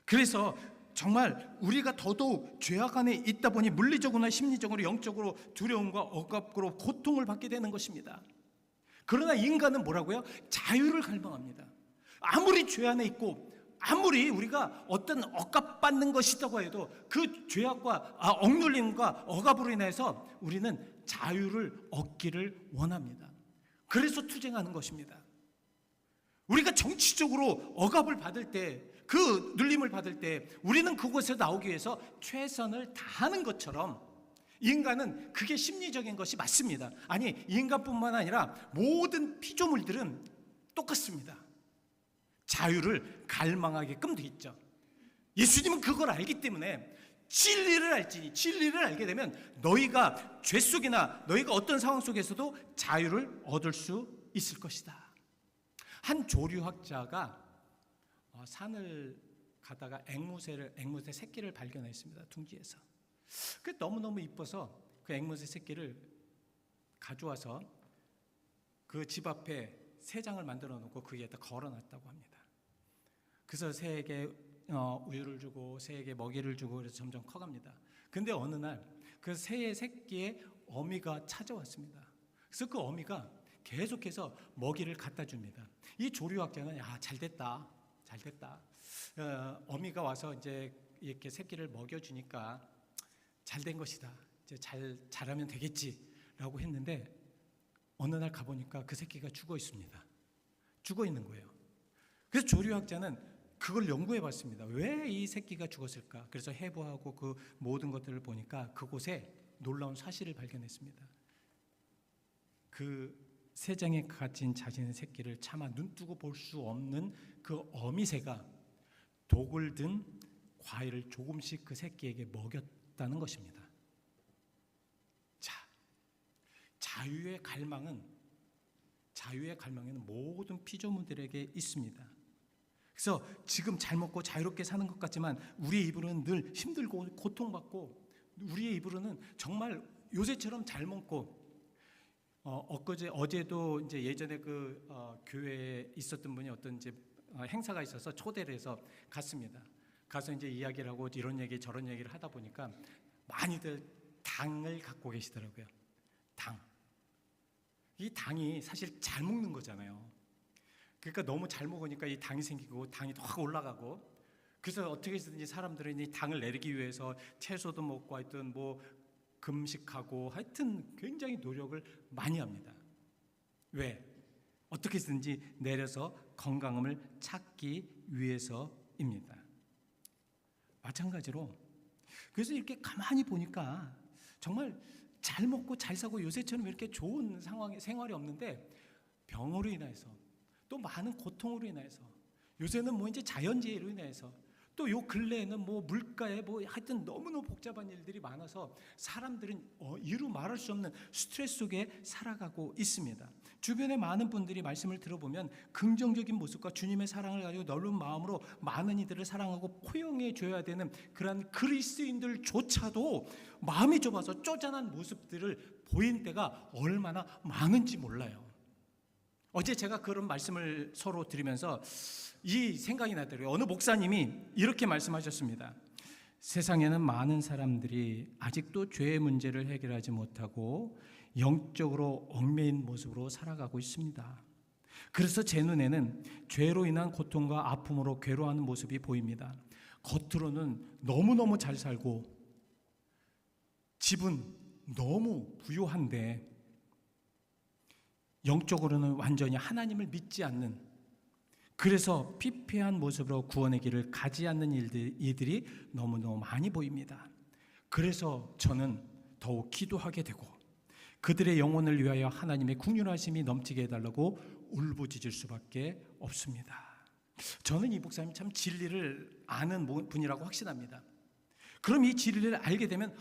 그래서 정말 우리가 더더욱 죄악 안에 있다 보니 물리적으로나 심리적으로 영적으로 두려움과 억압으로 고통을 받게 되는 것입니다. 그러나 인간은 뭐라고요? 자유를 갈망합니다. 아무리 죄 안에 있고 아무리 우리가 어떤 억압받는 것이라고 해도 그 죄악과 억눌림과 억압으로 인해서 우리는 자유를 얻기를 원합니다. 그래서 투쟁하는 것입니다. 우리가 정치적으로 억압을 받을 때, 그 눌림을 받을 때 우리는 그곳에서 나오기 위해서 최선을 다하는 것처럼 인간은 그게 심리적인 것이 맞습니다. 아니, 인간뿐만 아니라 모든 피조물들은 똑같습니다. 자유를 갈망하게끔 돼 있죠. 예수님은 그걸 알기 때문에 진리를 알게 되면 너희가 죄 속이나 너희가 어떤 상황 속에서도 자유를 얻을 수 있을 것이다. 한 조류학자가 산을 가다가 앵무새 새끼를 발견했습니다. 둥지에서. 그 너무너무 이뻐서 그 앵무새 새끼를 가져와서 그 집 앞에 새장을 만들어 놓고 거기에다 걸어놨다고 합니다. 그래서 새에게 우유를 주고 새에게 먹이를 주고 그래서 점점 커갑니다. 근데 어느 날 그 새의 새끼의 어미가 찾아왔습니다. 그래서 그 어미가 계속해서 먹이를 갖다 줍니다. 이 조류학자는 잘됐다. 어미가 와서 이제 이렇게 새끼를 먹여주니까 잘된 것이다. 이제 잘하면 되겠지라고 했는데 어느 날 가보니까 그 새끼가 죽어 있습니다. 죽어 있는 거예요. 그래서 조류학자는 그걸 연구해봤습니다. 왜 이 새끼가 죽었을까? 그래서 해부하고 그 모든 것들을 보니까 그곳에 놀라운 사실을 발견했습니다. 그 새장에 갇힌 자신의 새끼를 차마 눈뜨고 볼 수 없는 그 어미새가 독을 든 과일을 조금씩 그 새끼에게 먹였다는 것입니다. 자, 자유의 갈망은 모든 피조물들에게 있습니다. 그래서 지금 잘 먹고 자유롭게 사는 것 같지만 우리의 입으로는 늘 힘들고 고통받고 우리의 입으로는 정말 요새처럼 잘 먹고 어제도 이제 예전에 그 교회에 있었던 분이 어떤 이제 행사가 있어서 초대를 해서 갔습니다. 가서 이제 이야기를 하고 이런 얘기 저런 얘기를 하다 보니까 많이들 당을 갖고 계시더라고요. 이 당이 사실 잘 먹는 거잖아요. 그러니까 너무 잘 먹으니까 이 당이 생기고 당이 확 올라가고 그래서 어떻게 해서든지 사람들은 이 당을 내리기 위해서 채소도 먹고 하여튼 뭐 금식하고 하여튼 굉장히 노력을 많이 합니다. 왜? 어떻게 해서든지 내려서 건강함을 찾기 위해서입니다. 마찬가지로 그래서 이렇게 가만히 보니까 정말 잘 먹고 잘 사고 요새처럼 이렇게 좋은 생활이 없는데 병으로 인해서 또 많은 고통으로 인해서 요새는 뭐 이제 자연재해로 인해서 또 요 근래에는 뭐 물가에 뭐 하여튼 너무너무 복잡한 일들이 많아서 사람들은 이루 말할 수 없는 스트레스 속에 살아가고 있습니다. 주변에 많은 분들이 말씀을 들어보면 긍정적인 모습과 주님의 사랑을 가지고 넓은 마음으로 많은 이들을 사랑하고 포용해 줘야 되는 그러한 그리스도인들조차도 마음이 좁아서 쪼잔한 모습들을 보인 때가 얼마나 많은지 몰라요. 어제 제가 그런 말씀을 서로 드리면서 이 생각이 나더라고요. 어느 목사님이 이렇게 말씀하셨습니다. 세상에는 많은 사람들이 아직도 죄의 문제를 해결하지 못하고 영적으로 얽매인 모습으로 살아가고 있습니다. 그래서 제 눈에는 죄로 인한 고통과 아픔으로 괴로워하는 모습이 보입니다. 겉으로는 너무너무 잘 살고 집은 너무 부유한데 영적으로는 완전히 하나님을 믿지 않는, 그래서 피폐한 모습으로 구원의 길을 가지 않는 이들이 너무너무 많이 보입니다. 그래서 저는 더욱 기도하게 되고 그들의 영혼을 위하여 하나님의 긍휼하심이 넘치게 해달라고 울부짖을 수밖에 없습니다. 저는 이 목사님 참 진리를 아는 분이라고 확신합니다. 그럼 이 진리를 알게 되면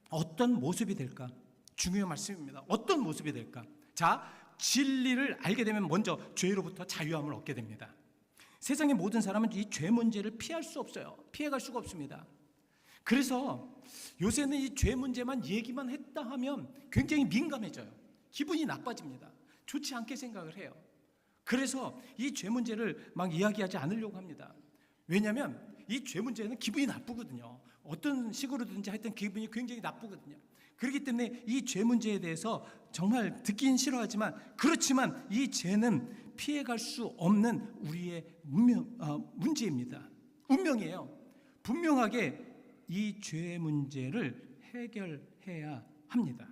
어떤 모습이 될까? 중요한 말씀입니다. 어떤 모습이 될까? 자, 진리를 알게 되면 먼저 죄로부터 자유함을 얻게 됩니다. 세상의 모든 사람은 이 죄 문제를 피할 수 없어요. 피해갈 수가 없습니다. 그래서 요새는 이 죄 문제만 얘기만 했다 하면 굉장히 민감해져요. 기분이 나빠집니다. 좋지 않게 생각을 해요. 그래서 이 죄 문제를 막 이야기하지 않으려고 합니다. 왜냐하면 이 죄 문제는 기분이 나쁘거든요. 어떤 식으로든지 하여튼 기분이 굉장히 나쁘거든요. 그렇기 때문에 이 죄 문제에 대해서 정말 듣긴 싫어하지만, 그렇지만 이 죄는 피해갈 수 없는 우리의 문제입니다. 운명이에요. 분명하게 이 죄의 문제를 해결해야 합니다.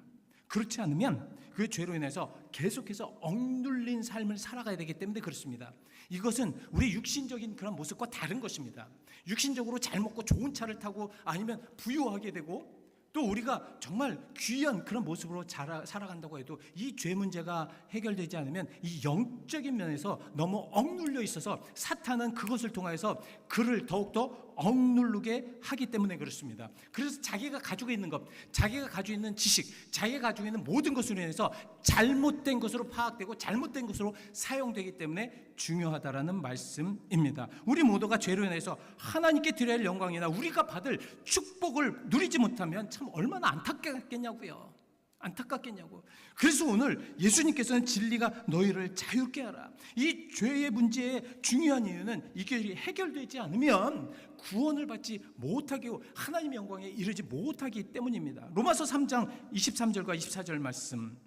그렇지 않으면 그 죄로 인해서 계속해서 억눌린 삶을 살아가야 되기 때문에 그렇습니다. 이것은 우리 육신적인 그런 모습과 다른 것입니다. 육신적으로 잘 먹고 좋은 차를 타고 아니면 부유하게 되고 또 우리가 정말 귀한 그런 모습으로 살아간다고 해도 이 죄 문제가 해결되지 않으면 이 영적인 면에서 너무 억눌려 있어서 사탄은 그것을 통해서 그를 더욱더 억누르게 하기 때문에 그렇습니다. 그래서 자기가 가지고 있는 것, 자기가 가지고 있는 지식, 자기가 가지고 있는 모든 것으로 인해서 잘못된 것으로 파악되고 잘못된 것으로 사용되기 때문에 중요하다라는 말씀입니다. 우리 모두가 죄로 인해서 하나님께 드려야 할 영광이나 우리가 받을 축복을 누리지 못하면 참 얼마나 안타깝겠냐고요. 안타깝겠냐고. 그래서 오늘 예수님께서는 진리가 너희를 자유케 하라. 이 죄의 문제의 중요한 이유는 이게 해결되지 않으면 구원을 받지 못하게 하나님의 영광에 이르지 못하기 때문입니다. 로마서 3장 23절과 24절 말씀.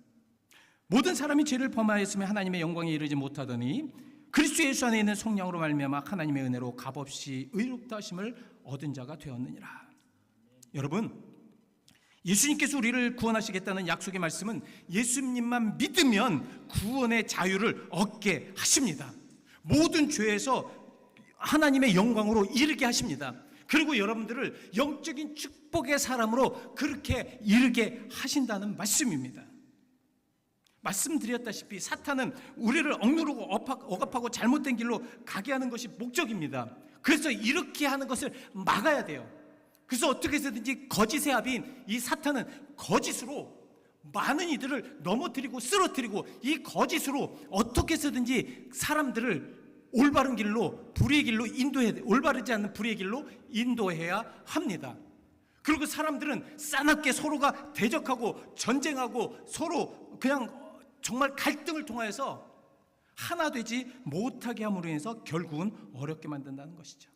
모든 사람이 죄를 범하였으며 하나님의 영광에 이르지 못하더니 그리스도 예수 안에 있는 성령으로 말미암아 하나님의 은혜로 값없이 의롭다 하심을 얻은 자가 되었느니라. 여러분, 예수님께서 우리를 구원하시겠다는 약속의 말씀은 예수님만 믿으면 구원의 자유를 얻게 하십니다. 모든 죄에서 하나님의 영광으로 이르게 하십니다. 그리고 여러분들을 영적인 축복의 사람으로 그렇게 이르게 하신다는 말씀입니다. 말씀드렸다시피 사탄은 우리를 억누르고 억압하고 잘못된 길로 가게 하는 것이 목적입니다. 그래서 이렇게 하는 것을 막아야 돼요. 그래서 어떻게 해서든지 거짓의 아비인 이 사탄은 거짓으로 많은 이들을 넘어뜨리고 쓰러뜨리고 이 거짓으로 어떻게 해서든지 사람들을 올바른 길로 불의의 길로 올바르지 않는 불의의 길로 인도해야 합니다. 그리고 사람들은 싸납게 서로가 대적하고 전쟁하고 서로 그냥 정말 갈등을 통하여서 하나 되지 못하게 함으로 인해서 결국은 어렵게 만든다는 것이죠.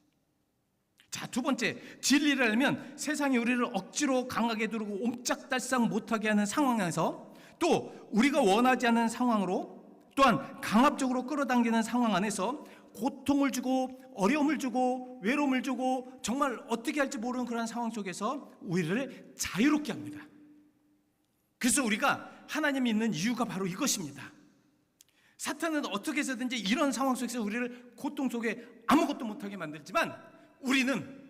자, 두 번째, 진리를 알면 세상이 우리를 억지로 강하게 두르고 옴짝달싹 못하게 하는 상황에서 또 우리가 원하지 않는 상황으로 또한 강압적으로 끌어당기는 상황 안에서 고통을 주고 어려움을 주고 외로움을 주고 정말 어떻게 할지 모르는 그런 상황 속에서 우리를 자유롭게 합니다. 그래서 우리가 하나님이 있는 이유가 바로 이것입니다. 사탄은 어떻게 해서든지 이런 상황 속에서 우리를 고통 속에 아무것도 못하게 만들지만 우리는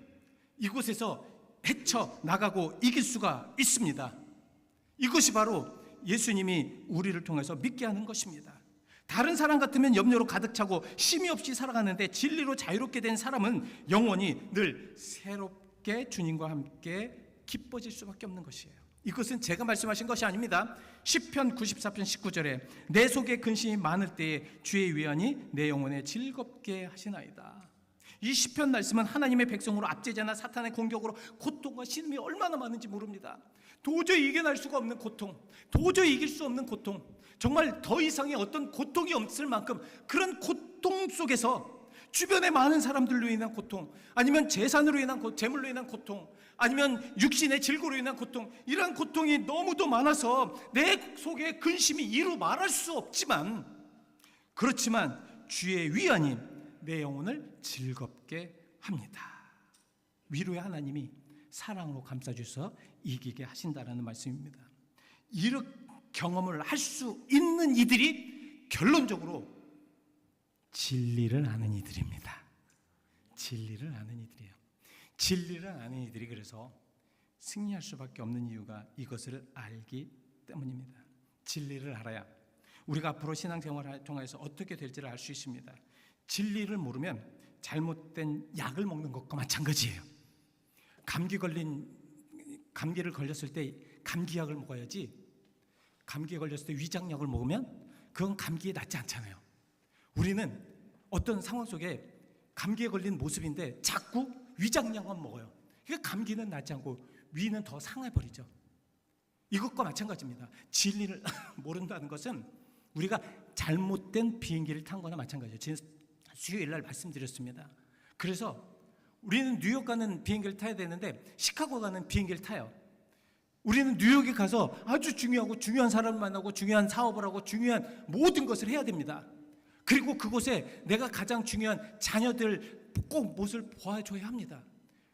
이곳에서 헤쳐나가고 이길 수가 있습니다. 이것이 바로 예수님이 우리를 통해서 믿게 하는 것입니다. 다른 사람 같으면 염려로 가득 차고 쉼이 없이 살아가는데 진리로 자유롭게 된 사람은 영원히 늘 새롭게 주님과 함께 기뻐질 수밖에 없는 것이에요. 이것은 제가 말씀하신 것이 아닙니다. 시편 94편 19절에 내 속에 근심이 많을 때에 주의 위안이 내 영혼에 즐겁게 하시나이다. 이 시편 말씀은 하나님의 백성으로 압제자나 사탄의 공격으로 고통과 신음이 얼마나 많은지 모릅니다. 도저히 이겨낼 수가 없는 고통, 도저히 이길 수 없는 고통, 정말 더 이상의 어떤 고통이 없을 만큼 그런 고통 속에서 주변의 많은 사람들로 인한 고통, 아니면 재산으로 인한 재물로 인한 고통, 아니면 육신의 질고로 인한 고통, 이러한 고통이 너무도 많아서 내 속에 근심이 이루 말할 수 없지만, 그렇지만 주의 위안이 내 영혼을 즐겁게 합니다. 위로의 하나님이 사랑으로 감싸주셔서 이기게 하신다라는 말씀입니다. 이런 경험을 할 수 있는 이들이 결론적으로 진리를 아는 이들입니다. 진리를 아는 이들이에요. 진리를 아는 이들이 그래서 승리할 수밖에 없는 이유가 이것을 알기 때문입니다. 진리를 알아야 우리가 앞으로 신앙생활을 통해서 어떻게 될지를 알 수 있습니다. 진리를 모르면 잘못된 약을 먹는 것과 마찬가지예요. 감기를 걸렸을 때 감기약을 먹어야지, 감기에 걸렸을 때 위장약을 먹으면 그건 감기에 낫지 않잖아요. 우리는 어떤 상황 속에 감기에 걸린 모습인데 자꾸 위장약만 먹어요. 그러니까 감기는 낫지 않고 위는 더 상해버리죠. 이것과 마찬가지입니다. 진리를 모른다는 것은 우리가 잘못된 비행기를 탄 거나 마찬가지예요. 수요일 날 말씀드렸습니다. 그래서 우리는 뉴욕 가는 비행기를 타야 되는데 시카고 가는 비행기를 타요. 우리는 뉴욕에 가서 아주 중요한 사람을 만나고 중요한 사업을 하고 중요한 모든 것을 해야 됩니다. 그리고 그곳에 내가 가장 중요한 자녀들 꼭 못을 보아줘야 합니다.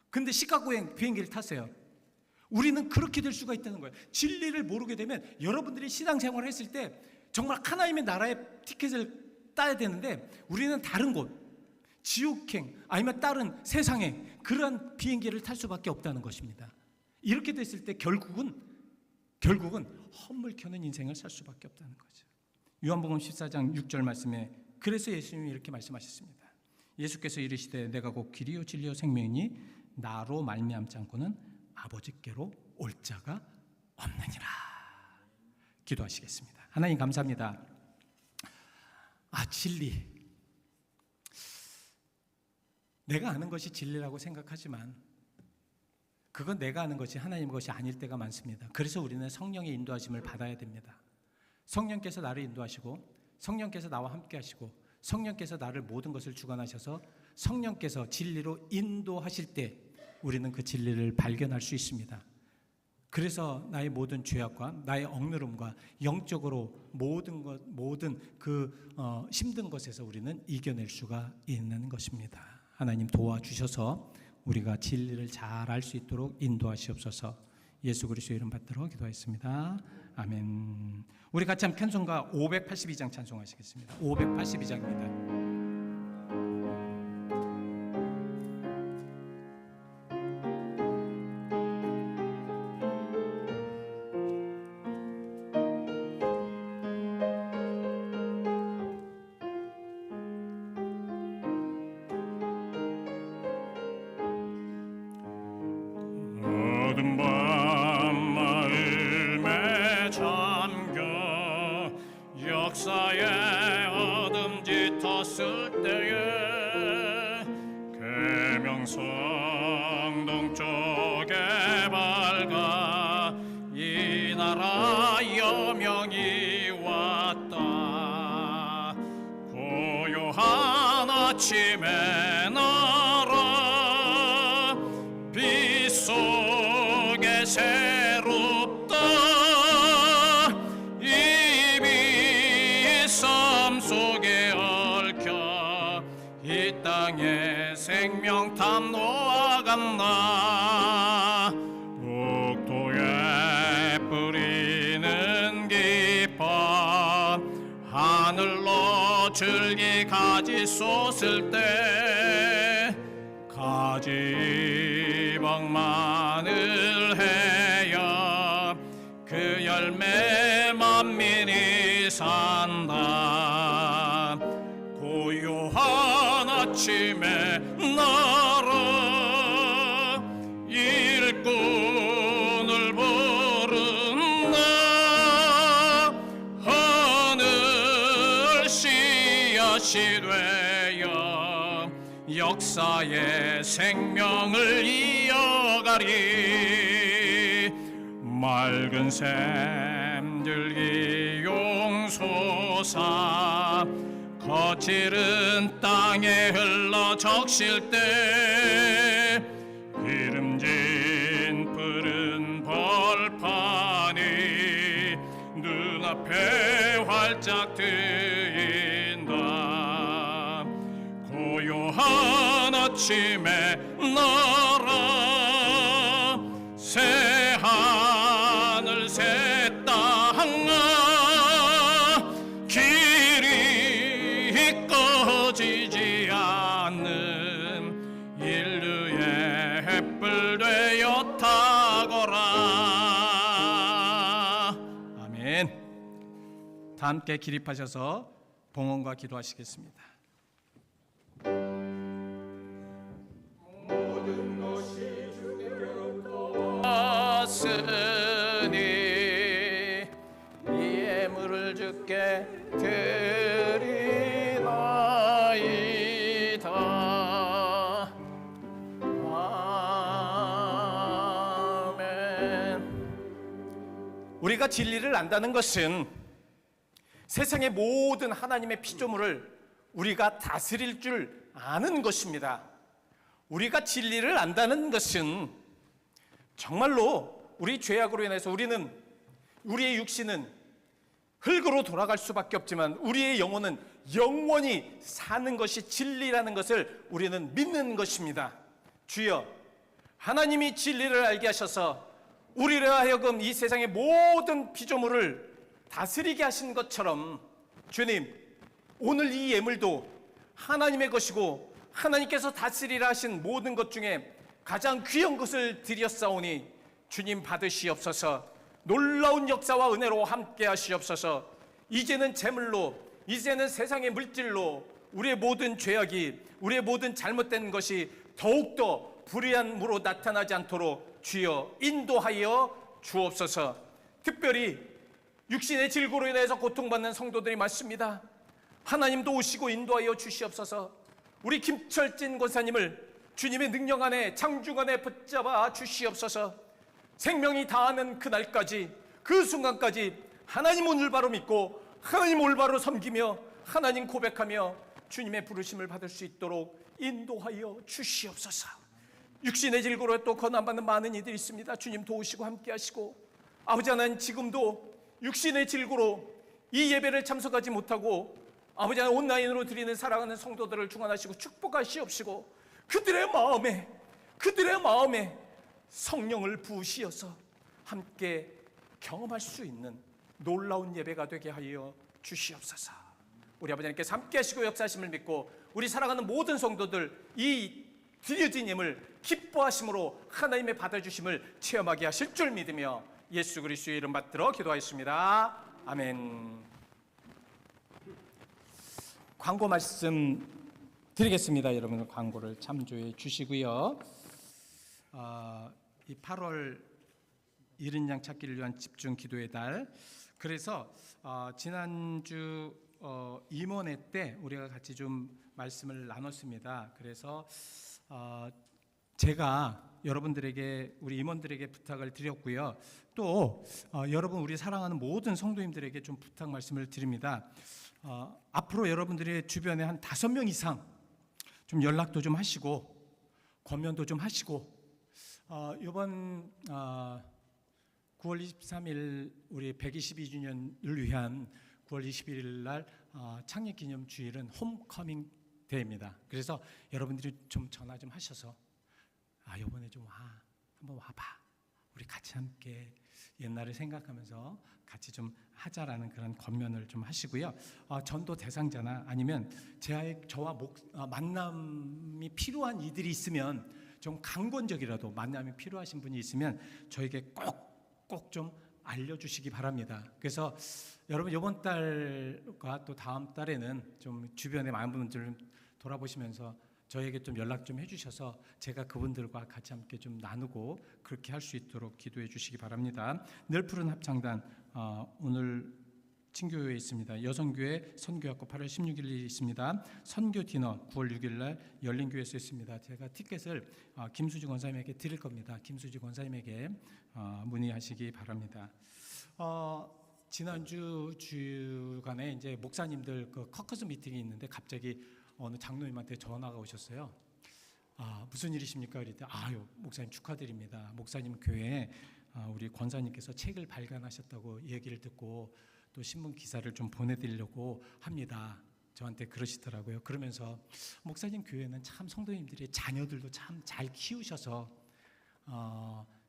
근데 시카고 비행기를 탔어요. 우리는 그렇게 될 수가 있다는 거예요. 진리를 모르게 되면 여러분들이 신앙생활을 했을 때 정말 하나님의 나라의 티켓을 따야 되는데 우리는 다른 곳, 지옥행 아니면 다른 세상에 그러한 비행기를 탈 수밖에 없다는 것입니다. 이렇게 됐을 때 결국은 헛물 켜는 인생을 살 수밖에 없다는 거죠. 요한복음 14장 6절 말씀에 그래서 예수님이 이렇게 말씀하셨습니다. 예수께서 이르시되 내가 곧 길이요 진리요 생명이니 나로 말미암지 않고는 아버지께로 올 자가 없느니라. 기도하시겠습니다. 하나님 감사합니다. 진리. 내가 아는 것이 진리라고 생각하지만 그건 내가 아는 것이 하나님의 것이 아닐 때가 많습니다. 그래서 우리는 성령의 인도하심을 받아야 됩니다. 성령께서 나를 인도하시고 성령께서 나와 함께 하시고 성령께서 나를 모든 것을 주관하셔서 성령께서 진리로 인도하실 때 우리는 그 진리를 발견할 수 있습니다. 그래서 나의 모든 죄악과 나의 억누름과 영적으로 모든 그 힘든 것에서 우리는 이겨낼 수가 있는 것입니다. 하나님 도와주셔서 우리가 진리를 잘 알 수 있도록 인도하시옵소서. 예수 그리스도의 이름 받들어 기도하였습니다. 아멘. 우리 같이 함께 찬송가 582장 찬송하시겠습니다. 582장입니다. 어둠 밤 마음에 잠겨 역사의 어둠 짙었을 때에 계명성 동쪽에 밝아 이 나라 여명이 왔다. 고요한 아침에 나라 빛 속에 새롭다. 이미 삶 속에 얽혀 이 땅에 생명탐 놓아간다. 옥토에 뿌리는 기뻐 하늘로 줄기 가지 쏟을 때 가지 방만을 해야 그 열매 만민이 산다. 고요한 아침에 나라 일꾼을 부른다. 하늘 씨앗이 되어 역사의 생명을 이어가리. 맑은 샘들기 용솟아 거칠은 땅에 흘러 적실 때 기름진 푸른 벌판이 눈앞에 활짝 트인다. 고요한 아침에 나라 새 하늘 새 땅아 길이 꺼지지 않는 인류의 햇불 되어 타거라. 아멘. 다 함께 기립하셔서 봉헌과 기도하시겠습니다. 왔으니 이 예물을 주께 드리나이다. 아멘. 우리가 진리를 안다는 것은 세상의 모든 하나님의 피조물을 우리가 다스릴 줄 아는 것입니다. 우리가 진리를 안다는 것은 정말로 우리 죄악으로 인해서 우리의 육신은 흙으로 돌아갈 수밖에 없지만 우리의 영혼은 영원히 사는 것이 진리라는 것을 우리는 믿는 것입니다. 주여, 하나님이 진리를 알게 하셔서 우리로 하여금 이 세상의 모든 피조물을 다스리게 하신 것처럼 주님, 오늘 이 예물도 하나님의 것이고 하나님께서 다스리라 하신 모든 것 중에 가장 귀한 것을 드렸사오니 주님 받으시옵소서. 놀라운 역사와 은혜로 함께 하시옵소서. 이제는 재물로, 이제는 세상의 물질로 우리의 모든 죄악이, 우리의 모든 잘못된 것이 더욱더 불의함으로 나타나지 않도록 주여 인도하여 주옵소서. 특별히 육신의 질고로 인해서 고통받는 성도들이 많습니다. 하나님도 오시고 인도하여 주시옵소서. 우리 김철진 권사님을 주님의 능력 안에, 창중 안에 붙잡아 주시옵소서. 생명이 다하는 그날까지, 그 순간까지 하나님 올바로 믿고 하나님 올바로 섬기며 하나님 고백하며 주님의 부르심을 받을 수 있도록 인도하여 주시옵소서. 육신의 질고로 또 고난받는 많은 이들이 있습니다. 주님 도우시고 함께 하시고, 아버지 하나님, 지금도 육신의 질고로 이 예배를 참석하지 못하고 아버지 하나님 온라인으로 드리는 사랑하는 성도들을 중환하시고 축복하시옵시고, 그들의 마음에 성령을 부으시어서 함께 경험할 수 있는 놀라운 예배가 되게 하여 주시옵소서. 우리 아버지 하나님께서 함께 하시고 역사하심을 믿고 우리 사랑하는 모든 성도들 이 드려진 예물 기뻐하심으로 하나님의 받아주심을 체험하게 하실 줄 믿으며 예수 그리스도의 이름 받들어 기도하였습니다. 아멘. 광고 말씀 드리겠습니다. 여러분 광고를 참조해 주시고요. 이 8월 이른 양 찾기를 위한 집중 기도의 달. 그래서 지난주 임원회 때 우리가 같이 좀 말씀을 나눴습니다. 그래서 제가 여러분들에게, 우리 임원들에게 부탁을 드렸고요. 또 여러분, 우리 사랑하는 모든 성도님들에게 좀 부탁 말씀을 드립니다. 앞으로 여러분들의 주변에 한 5명 이상 좀 연락도 좀 하시고 권면도 좀 하시고, 이번 9월 23일 우리 122주년을 위한 9월 21일 날 창립기념주일은 홈커밍 데이입니다. 그래서 여러분들이 좀 전화 좀 하셔서 이번에 좀 한번 와봐, 우리 같이 함께 옛날을 생각하면서 같이 좀 하자라는 그런 권면을 좀 하시고요. 전도 대상자나 아니면 저와 만남이 필요한 이들이 있으면, 좀 강권적이라도 만남이 필요하신 분이 있으면 저에게 꼭 좀 알려주시기 바랍니다. 그래서 여러분, 이번 달과 또 다음 달에는 좀 주변에 많은 분들을 돌아보시면서 저에게 좀 연락 좀 해주셔서 제가 그분들과 같이 함께 좀 나누고 그렇게 할 수 있도록 기도해 주시기 바랍니다. 늘 푸른 합창단 오늘 친교회에 있습니다. 여성교회 선교학과 8월 16일에 있습니다. 선교 디너 9월 6일 날 열린교회에서 있습니다. 제가 티켓을 김수지 권사님에게 드릴 겁니다. 김수지 권사님에게 문의하시기 바랍니다. 지난주 주간에 이제 목사님들 그 커커스 미팅이 있는데 갑자기 어느 장로님한테 전화가 오셨어요. 무슨 일이십니까? 그랬더니 목사님 축하드립니다. 목사님 교회에 우리 권사님께서 책을 발간하셨다고 얘기를 듣고 또 신문 기사를 좀 보내드리려고 합니다. 저한테 그러시더라고요. 그러면서 목사님 교회는 참 성도님들이 자녀들도 참 잘 키우셔서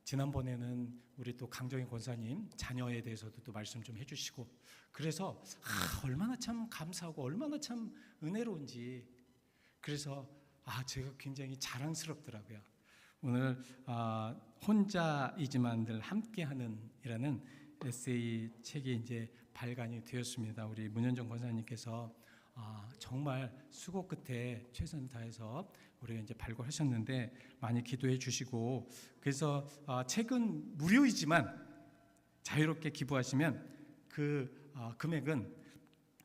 지난번에는 우리 또 강정희 권사님 자녀에 대해서도 또 말씀 좀 해주시고, 그래서 얼마나 참 감사하고 얼마나 참 은혜로운지, 그래서 제가 굉장히 자랑스럽더라고요. 오늘 혼자이지만 늘 함께하는 이라는 에세이 책이 이제 발간이 되었습니다. 우리 문현정 권사님께서 정말 수고 끝에 최선을 다해서 우리가 이제 발굴하셨는데 많이 기도해 주시고, 그래서 책은 무료이지만 자유롭게 기부하시면 그 금액은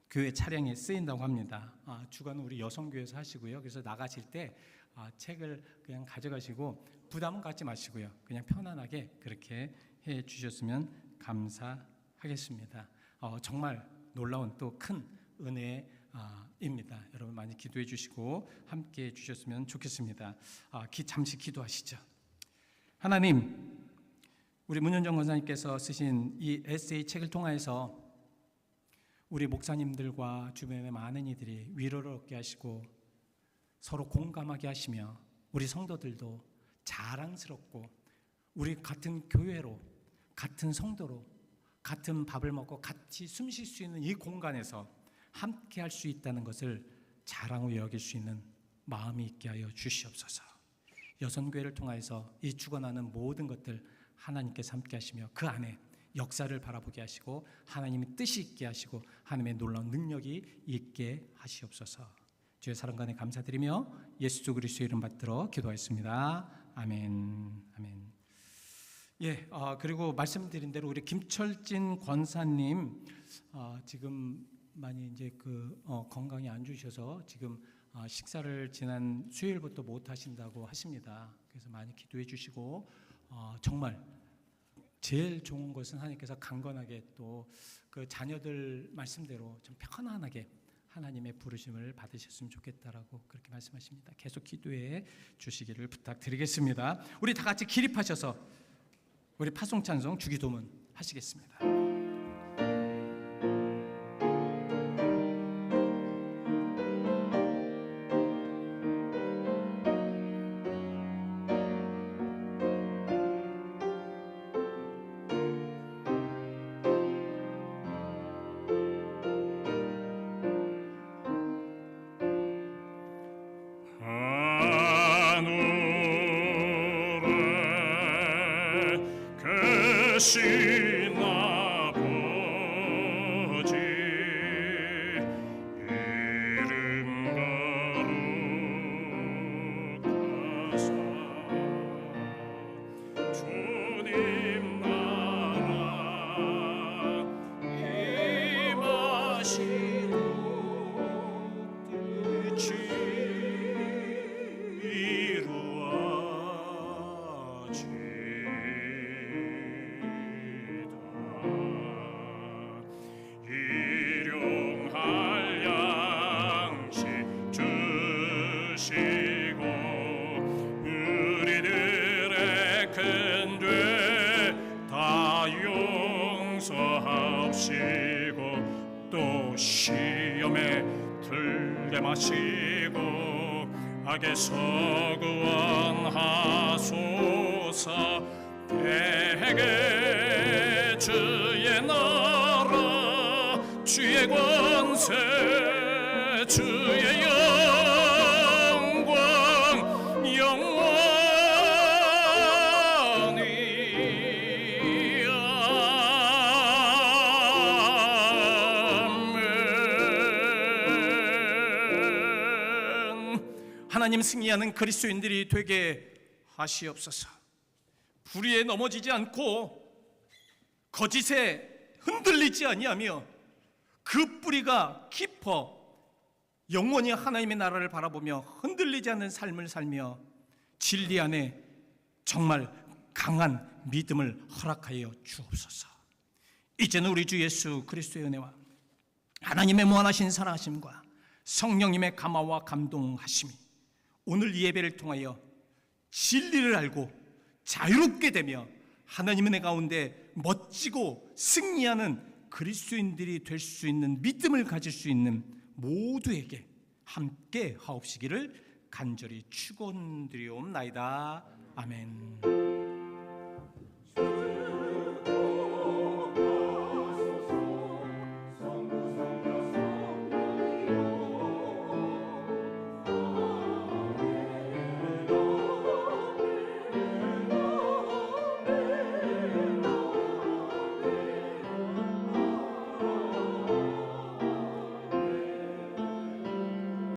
교회 차량에 쓰인다고 합니다. 주관은 우리 여성교회에서 하시고요. 그래서 나가실 때 책을 그냥 가져가시고 부담은 갖지 마시고요. 그냥 편안하게 그렇게 해 주셨으면 감사하겠습니다. 정말 놀라운 또 큰 은혜입니다. 여러분 많이 기도해 주시고 함께 해 주셨으면 좋겠습니다. 잠시 기도하시죠. 하나님, 우리 문현정 권사님께서 쓰신 이 에세이 책을 통해서 우리 목사님들과 주변의 많은 이들이 위로를 얻게 하시고 서로 공감하게 하시며 우리 성도들도 자랑스럽고 우리 같은 교회로, 같은 성도로, 같은 밥을 먹고 같이 숨 쉴 수 있는 이 공간에서 함께 할 수 있다는 것을 자랑으로 여길 수 있는 마음이 있게 하여 주시옵소서. 여선교회를 통하여서 이 죽어나는 모든 것들 하나님께서 함께 하시며 그 안에 역사를 바라보게 하시고 하나님의 뜻이 있게 하시고 하나님의 놀라운 능력이 있게 하시옵소서. 주의 사랑 간에 감사드리며 예수 그리스도의 이름 받들어 기도하였습니다. 아멘. 아멘. 예, 그리고 말씀드린 대로 우리 김철진 권사님 지금 많이 이제 건강이 안 좋으셔서 지금 식사를 지난 수요일부터 못 하신다고 하십니다. 그래서 많이 기도해 주시고 정말 제일 좋은 것은 하나님께서 강건하게 또 그 자녀들 말씀대로 좀 편안하게 하나님의 부르심을 받으셨으면 좋겠다라고 그렇게 말씀하십니다. 계속 기도해 주시기를 부탁드리겠습니다. 우리 다 같이 기립하셔서 우리 파송찬송 주기도문 하시겠습니다. 신 아버지 이름 거룩하사 주님 나라 임하시고 뜻이 일용할 양식 주시고 우리들의 큰 죄 다 용서하시고 또 시험에 들게 마시고 악에서 구원하소서. 대개 주의 나라 주의 권세 주의 영광 영원히 아멘. 하나님 승리하는 그리스도인들이 되게 하시옵소서. 불의에 넘어지지 않고 거짓에 흔들리지 아니하며 그 뿌리가 깊어 영원히 하나님의 나라를 바라보며 흔들리지 않는 삶을 살며 진리 안에 정말 강한 믿음을 허락하여 주옵소서. 이제는 우리 주 예수 그리스도의 은혜와 하나님의 무한하신 사랑하심과 성령님의 감화와 감동하심이 오늘 이 예배를 통하여 진리를 알고 자유롭게 되며 하나님의 내 가운데 멋지고 승리하는 그리스도인들이 될 수 있는 믿음을 가질 수 있는 모두에게 함께 하옵시기를 간절히 축원드리옵나이다. 아멘.